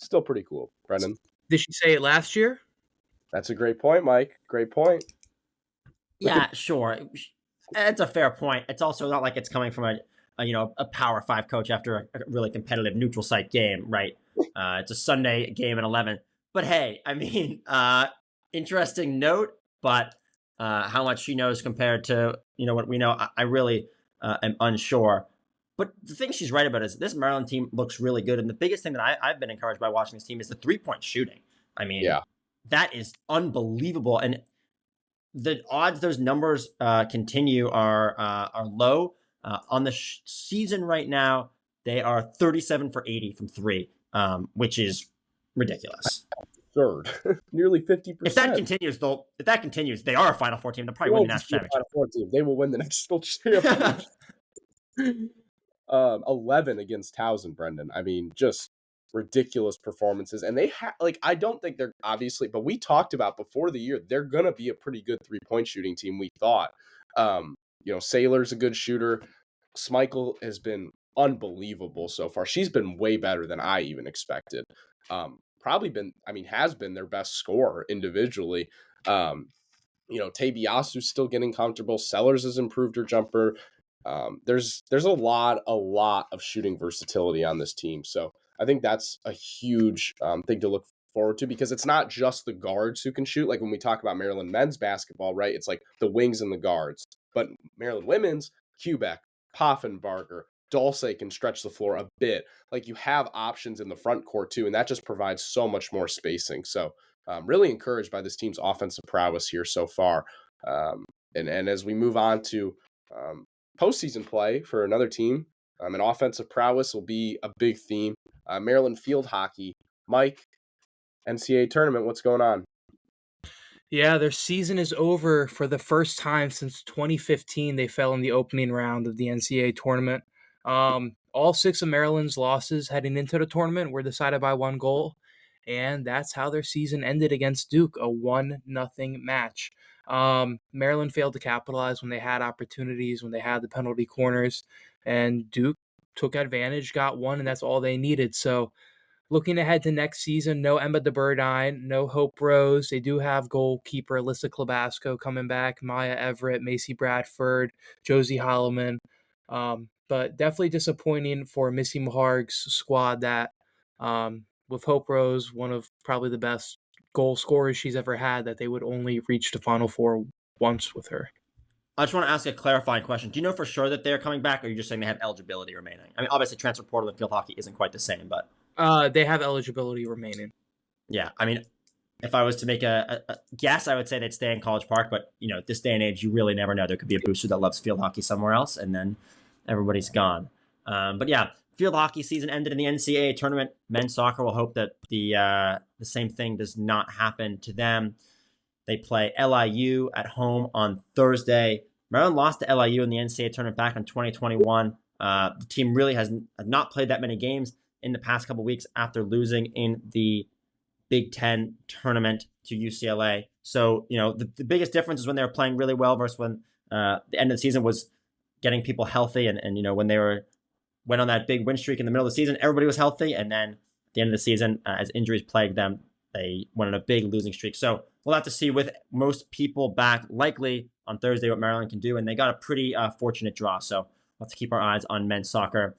Still pretty cool, Brendan. Did she say it last year? That's a great point, Mike. Great point. Yeah, sure. It's a fair point. It's also not like it's coming from a Power 5 coach after a really competitive neutral site game, right? It's a Sunday game at 11. But hey, I mean, interesting note, but how much she knows compared to, what we know, I really am unsure. But the thing she's right about is this Maryland team looks really good. And the biggest thing that I've been encouraged by watching this team is the 3-point shooting. I mean, that is unbelievable. And the odds those numbers continue are low. On the season right now, they are 37 for 80 from 3, which is ridiculous. Third, nearly 50%. If that continues, they are a Final Four team. They'll probably win the national championship. Final Four team. They will win the national championship. 11 against Towson, Brendan. I mean, just ridiculous performances. And they I don't think they're obviously, but we talked about before the year, they're going to be a pretty good 3-point shooting team, we thought. Saylor's a good shooter. Schmeichel has been unbelievable so far. She's been way better than I even expected. Has been their best scorer individually. Tabiasu's still getting comfortable. Sellers has improved her jumper. There's a lot of shooting versatility on this team. So I think that's a huge thing to look forward to, because it's not just the guards who can shoot. Like when we talk about Maryland men's basketball, right? It's like the wings and the guards. But Maryland women's, Quebec, Poffenbarger, Dulce can stretch the floor a bit. Like you have options in the front court too, and that just provides so much more spacing. So really encouraged by this team's offensive prowess here so far. And as we move on to postseason play for another team, and offensive prowess will be a big theme. Maryland field hockey. Mike, NCAA tournament, what's going on? Yeah, their season is over for the first time since 2015. They fell in the opening round of the NCAA tournament. All 6 of Maryland's losses heading into the tournament were decided by 1 goal, and that's how their season ended against Duke, a 1-0 match. Maryland failed to capitalize when they had opportunities, when they had the penalty corners, and Duke took advantage, got 1, and that's all they needed. So looking ahead to next season, no Emma DeBurdine, no Hope Rose. They do have goalkeeper Alyssa Klabasco coming back, Maya Everett, Macy Bradford, Josie Holloman. But definitely disappointing for Missy Maharg's squad that with Hope Rose, one of probably the best goal scorers she's ever had, that they would only reach the Final Four once with her. I just want to ask a clarifying question. Do you know for sure that they're coming back, or are you just saying they have eligibility remaining? I mean, obviously, transfer portal and field hockey isn't quite the same, but They have eligibility remaining. yeah, I mean, if I was to make a guess, I would say they'd stay in College Park. But this day and age, you really never know. There could be a booster that loves field hockey somewhere else, and then everybody's gone. But yeah, field hockey season ended in the NCAA tournament. Men's soccer will hope that the same thing does not happen to them. They play LIU at home on Thursday. Maryland lost to LIU in the NCAA tournament back in 2021. The team really has not played that many games in the past couple weeks after losing in the Big Ten tournament to UCLA. So, the biggest difference is when they were playing really well versus when the end of the season was getting people healthy. And when they went on that big win streak in the middle of the season, everybody was healthy. And then at the end of the season, as injuries plagued them, they went on a big losing streak. So we'll have to see with most people back likely on Thursday what Maryland can do. And they got a pretty fortunate draw. So we'll have to keep our eyes on men's soccer.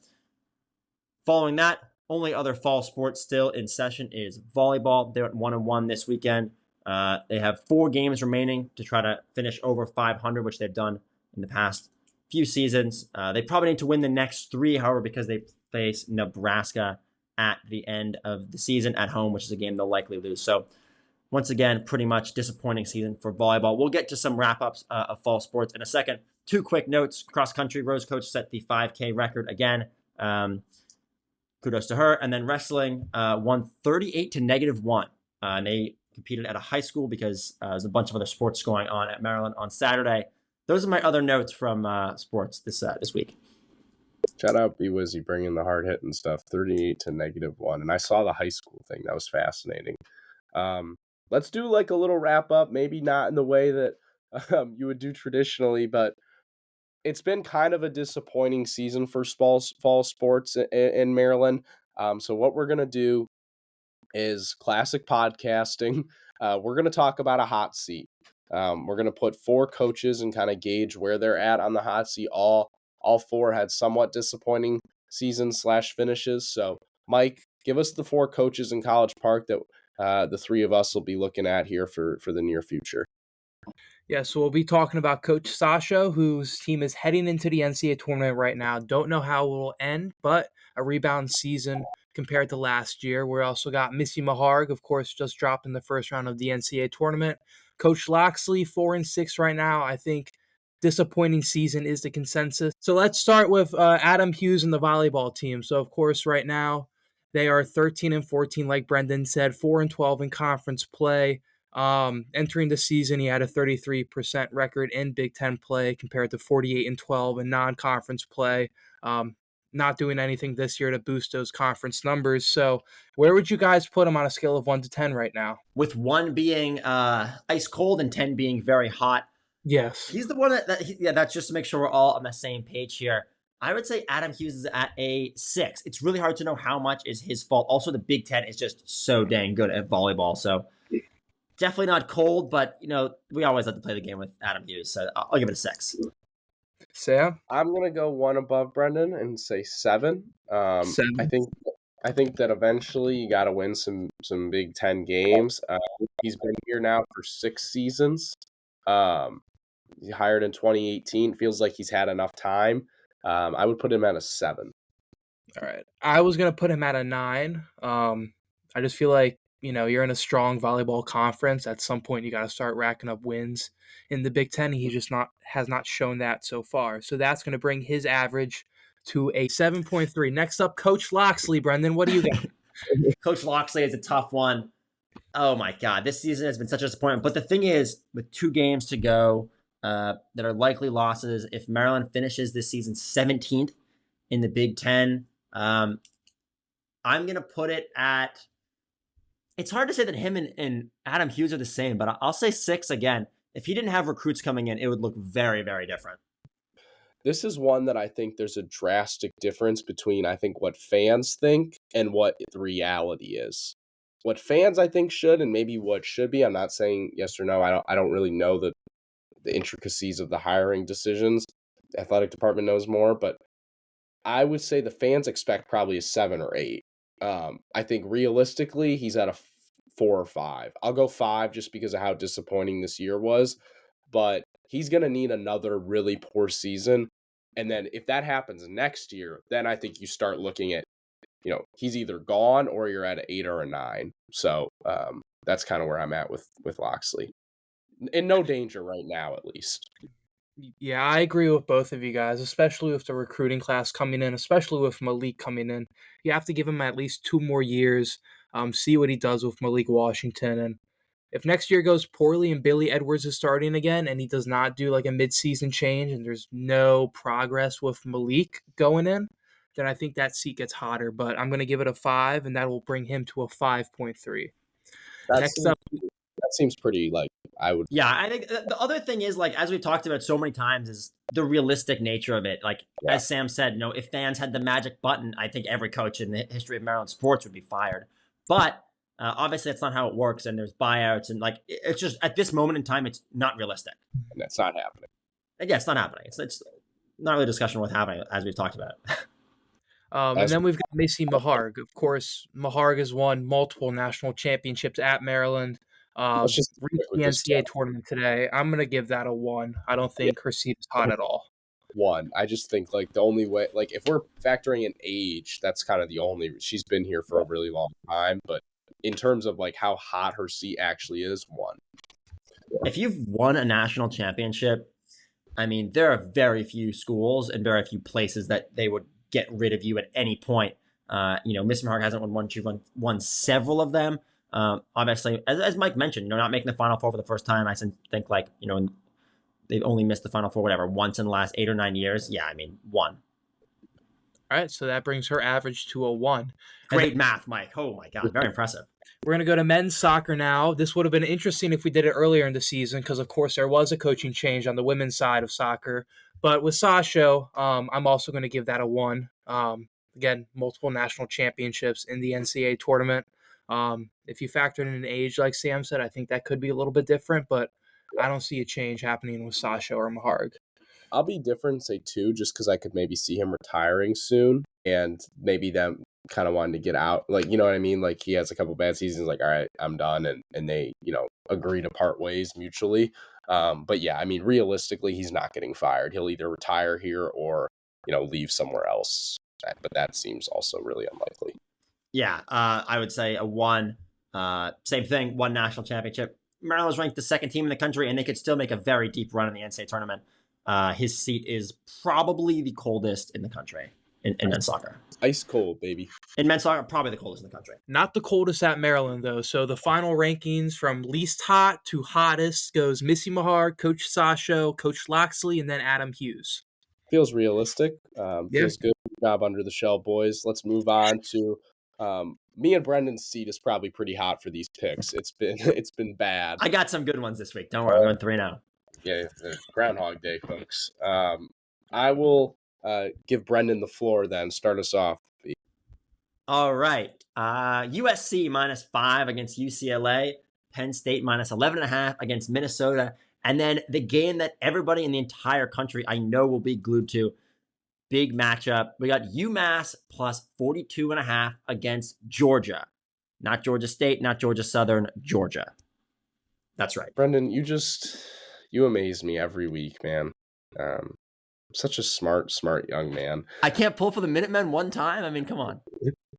Following that, only other fall sport still in session is volleyball. They're at 1-1 this weekend. They have 4 games remaining to try to finish over 500, which they've done in the past few seasons. They probably need to win the next 3, however, because they face Nebraska at the end of the season at home, which is a game they'll likely lose. So once again, pretty much disappointing season for volleyball. We'll get to some wrap-ups of fall sports in a second. 2 quick notes. Cross country, Rose Coach set the 5K record again. Kudos to her. And then wrestling won 38 to -1. And they competed at a high school because there's a bunch of other sports going on at Maryland on Saturday. Those are my other notes from sports this week. Shout out B Wizzy bringing the hard hitting stuff. 38 to -1. And I saw the high school thing. That was fascinating. Let's do like a little wrap up. Maybe not in the way that you would do traditionally, but it's been kind of a disappointing season for fall sports in Maryland. So what we're going to do is classic podcasting. We're going to talk about a hot seat. We're going to put 4 coaches and kind of gauge where they're at on the hot seat. All 4 had somewhat disappointing seasons / finishes. So Mike, give us the 4 coaches in College Park that the 3 of us will be looking at here for the near future. Yeah, so we'll be talking about Coach Sasha, whose team is heading into the NCAA tournament right now. Don't know how it will end, but a rebound season compared to last year. We also got Missy Maharg, of course, just dropped in the first round of the NCAA tournament. Coach Loxley, 4-6 right now. I think disappointing season is the consensus. So let's start with Adam Hughes and the volleyball team. So, of course, right now they are 13-14, like Brendan said, 4-12 in conference play. Entering the season, he had a 33% record in Big Ten play compared to 48-12 in non-conference play. Not doing anything this year to boost those conference numbers. So where would you guys put him on a scale of 1 to 10 right now? With 1 being ice cold and 10 being very hot. Yes. He's the one that's just to make sure we're all on the same page here. I would say Adam Hughes is at a 6. It's really hard to know how much is his fault. Also, the Big Ten is just so dang good at volleyball. So definitely not cold, but, we always have to play the game with Adam Hughes. So I'll give it a 6. Sam? I'm going to go 1 above Brendan and say 7. 7. I think that eventually you got to win some Big Ten games. He's been here now for 6 seasons. He hired in 2018. Feels like he's had enough time. I would put him at a 7. All right. I was going to put him at a 9. I just feel like, you're in a strong volleyball conference. At some point, you got to start racking up wins. In the Big Ten, he just has not shown that so far. So that's going to bring his average to a 7.3. Next up, Coach Loxley. Brendan, what do you got? Coach Loxley is a tough one. Oh, my God. This season has been such a disappointment. But the thing is, with 2 games to go that are likely losses, if Maryland finishes this season 17th in the Big Ten, I'm going to put it at... It's hard to say that him and Adam Hughes are the same, but I'll say 6 again. If he didn't have recruits coming in, it would look very, very different. This is one that I think there's a drastic difference between, I think, what fans think and what the reality is. What fans, I think, should and maybe what should be. I'm not saying yes or no. I don't really know the intricacies of the hiring decisions. The athletic department knows more, but I would say the fans expect probably a 7 or 8. I think realistically, he's at a 4 or 5. I'll go 5 just because of how disappointing this year was, but he's going to need another really poor season. And then if that happens next year, then I think you start looking at, he's either gone or you're at an 8 or a 9. So that's kind of where I'm at with Loxley. In no danger right now, at least. Yeah, I agree with both of you guys, especially with the recruiting class coming in, especially with Malik coming in. You have to give him at least 2 more years, see what he does with Malik Washington. And if next year goes poorly and Billy Edwards is starting again and he does not do like a midseason change and there's no progress with Malik going in, then I think that seat gets hotter. But I'm going to give it a 5, and that will bring him to a 5.3. Next up, that seems pretty I would. Yeah, I think the other thing is, as we've talked about so many times, is the realistic nature of it. As Sam said, if fans had the magic button, I think every coach in the history of Maryland sports would be fired. But obviously, that's not how it works, and there's buyouts, and it's just at this moment in time, it's not realistic. And that's not happening. Yeah, it's not happening. It's not really a discussion worth having, as we've talked about. And then we've got Macy Maharg. Of course, Maharg has won multiple national championships at Maryland. Let's just reached the NCAA tournament today. I'm going to give that a 1. I don't think her seat is hot at all. 1. I just think the only way, if we're factoring in age, that's kind of the only, she's been here for a really long time, but in terms of how hot her seat actually is, 1. If you've won a national championship, I mean, there are very few schools and very few places that they would get rid of you at any point. Miss Maharg hasn't won one. She's won several of them. Obviously, as Mike mentioned, not making the Final Four for the first time. I think they've only missed the Final Four, once in the last 8 or 9 years. Yeah, I mean, 1. All right, so that brings her average to a 1. Great math, Mike. Oh my God, very impressive. We're going to go to men's soccer now. This would have been interesting if we did it earlier in the season because, of course, there was a coaching change on the women's side of soccer. But with Sasho, I'm also going to give that a 1. Again, multiple national championships in the NCAA tournament. If you factor in an age, like Sam said, I think that could be a little bit different, but I don't see a change happening with Sasho or Maharg. I'll be different and say 2, just because I could maybe see him retiring soon and maybe them kind of wanting to get out. You know what I mean? He has a couple bad seasons, all right, I'm done. And they, agree to part ways mutually. But yeah, I mean, realistically, he's not getting fired. He'll either retire here or, leave somewhere else. But that seems also really unlikely. Yeah, I would say a 1. Same thing, 1 national championship. Maryland was ranked the 2nd team in the country, and they could still make a very deep run in the NCAA tournament. His seat is probably the coldest in the country in men's soccer. Ice cold, baby. In men's soccer, probably the coldest in the country. Not the coldest at Maryland, though. So the final rankings from least hot to hottest goes Missy Maharg, Coach Sasho, Coach Loxley, and then Adam Hughes. Feels realistic. Feels good. Good job under the shell, boys. Let's move on to me and Brendan's seat is probably pretty hot for these picks. It's been bad. I got some good ones this week. Don't worry, I'm going 3 now. Yeah, Groundhog Day, folks. I will give Brendan the floor then. Start us off. All right. USC -5 against UCLA. Penn State -11.5 against Minnesota. And then the game that everybody in the entire country I know will be glued to. Big matchup. We got UMass +42.5 against Georgia. Not Georgia State, not Georgia Southern, Georgia. That's right. Brendan, you amaze me every week, man. Such a smart young man. I can't pull for the Minutemen one time. I mean, come on.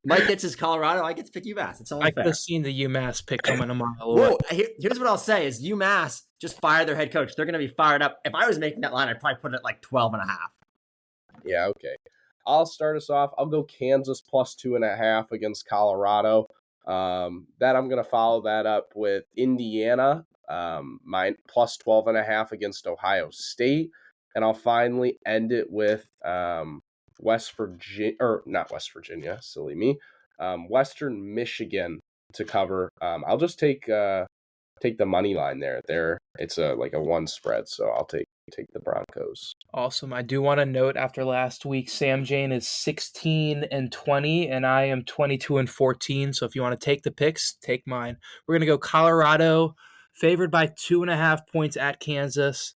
Mike gets his Colorado. I get to pick UMass. It's only I fair. could have seen the UMass pick coming a mile away. Whoa, here's what I'll say is UMass just fired their head coach. They're going to be fired up. If I was making that line, I'd probably put it at 12.5. Yeah, okay. I'll start us off. I'll go Kansas +2.5 against Colorado. That I'm going to follow that up with Indiana, +12.5 against Ohio State. And I'll finally end it with West Virginia, or not West Virginia, silly me, Western Michigan to cover. I'll just take the money line there. It's a 1 spread, so I'll take the Broncos. Awesome. I do want to note after last week, Sam Jane is 16-20, and I am 22-14. So if you want to take the picks, take mine. We're gonna go Colorado, favored by 2.5 points at Kansas.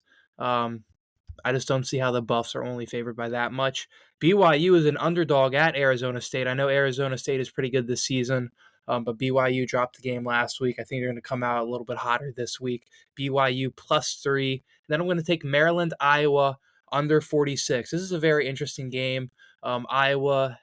I just don't see how the Buffs are only favored by that much. BYU is an underdog at Arizona State. I know Arizona State is pretty good this season. But BYU dropped the game last week. I think they're going to come out a little bit hotter this week. BYU +3. Then I'm going to take Maryland, Iowa under 46. This is a very interesting game. Iowa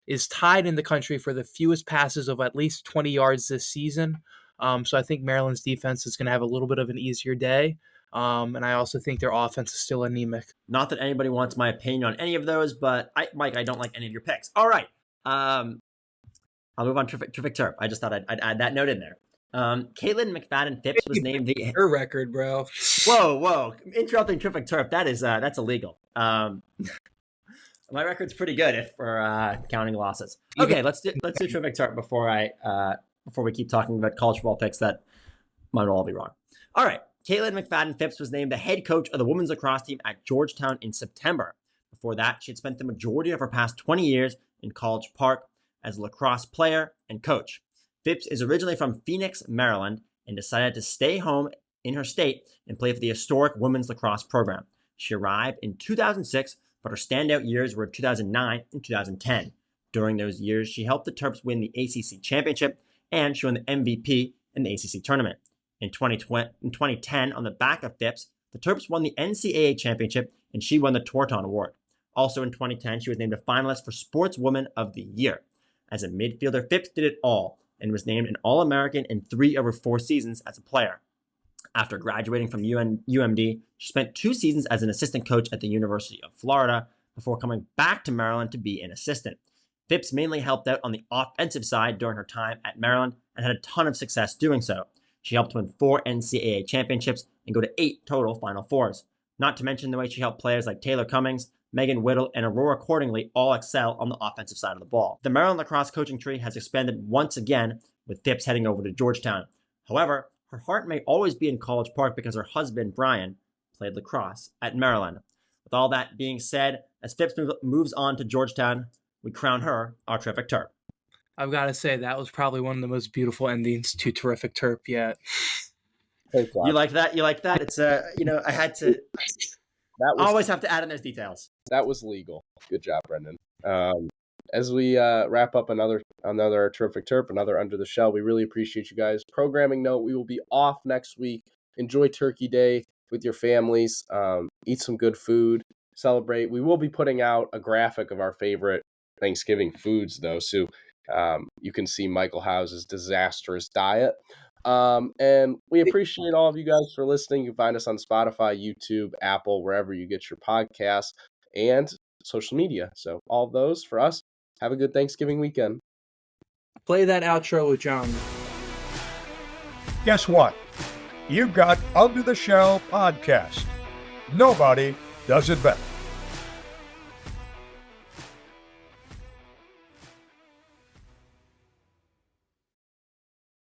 is tied in the country for the fewest passes of at least 20 yards this season. So I think Maryland's defense is going to have a little bit of an easier day. And I also think their offense is still anemic. Not that anybody wants my opinion on any of those, but Mike, I don't like any of your picks. All right. I'll move on. Terrific Terp. I just thought I'd add that note in there. Caitlin McFadden Phipps was named the your record, bro. Whoa! Interrupting Terrific Terp. That's illegal. My record's pretty good if we're counting losses. Okay, let's do Terrific Terp before we keep talking about college football picks that might all be wrong. All right. Caitlin McFadden Phipps was named the head coach of the women's lacrosse team at Georgetown in September. Before that, she had spent the majority of her past 20 years in College Park as a lacrosse player and coach. Phipps is originally from Phoenix, Maryland, and decided to stay home in her state and play for the historic women's lacrosse program. She arrived in 2006, but her standout years were 2009 and 2010. During those years, she helped the Terps win the ACC championship, and she won the MVP in the ACC tournament. In 2010, on the back of Phipps, the Terps won the NCAA championship, and she won the Torton Award. Also in 2010, she was named a finalist for Sportswoman of the Year. As a midfielder, Phipps did it all and was named an All-American in 3 of her 4 seasons as a player. After graduating from UMD, she spent 2 seasons as an assistant coach at the University of Florida before coming back to Maryland to be an assistant. Phipps mainly helped out on the offensive side during her time at Maryland and had a ton of success doing so. She helped win 4 NCAA championships and go to 8 total Final Fours. Not to mention the way she helped players like Taylor Cummings, Megan Whittle, and Aurora Cordingley all excel on the offensive side of the ball. The Maryland lacrosse coaching tree has expanded once again, with Phipps heading over to Georgetown. However, her heart may always be in College Park because her husband, Brian, played lacrosse at Maryland. With all that being said, as Phipps moves on to Georgetown, we crown her our Terrific Terp. I've got to say, that was probably one of the most beautiful endings to Terrific Terp yet. You like that? It's I had to. Always have to add in those details. That was legal. Good job, Brendan. As we wrap up another Terrific Terp, another Under the Shell, we really appreciate you guys. Programming note, we will be off next week. Enjoy Turkey Day with your families. Eat some good food. Celebrate. We will be putting out a graphic of our favorite Thanksgiving foods, though, so you can see Michael House's disastrous diet. And we appreciate all of you guys for listening. You can find us on Spotify, YouTube, Apple, wherever you get your podcasts, and social media. So all of those for us. Have a good Thanksgiving weekend. Play that outro with John. Guess what? You've got Under the Shell podcast. Nobody does it better.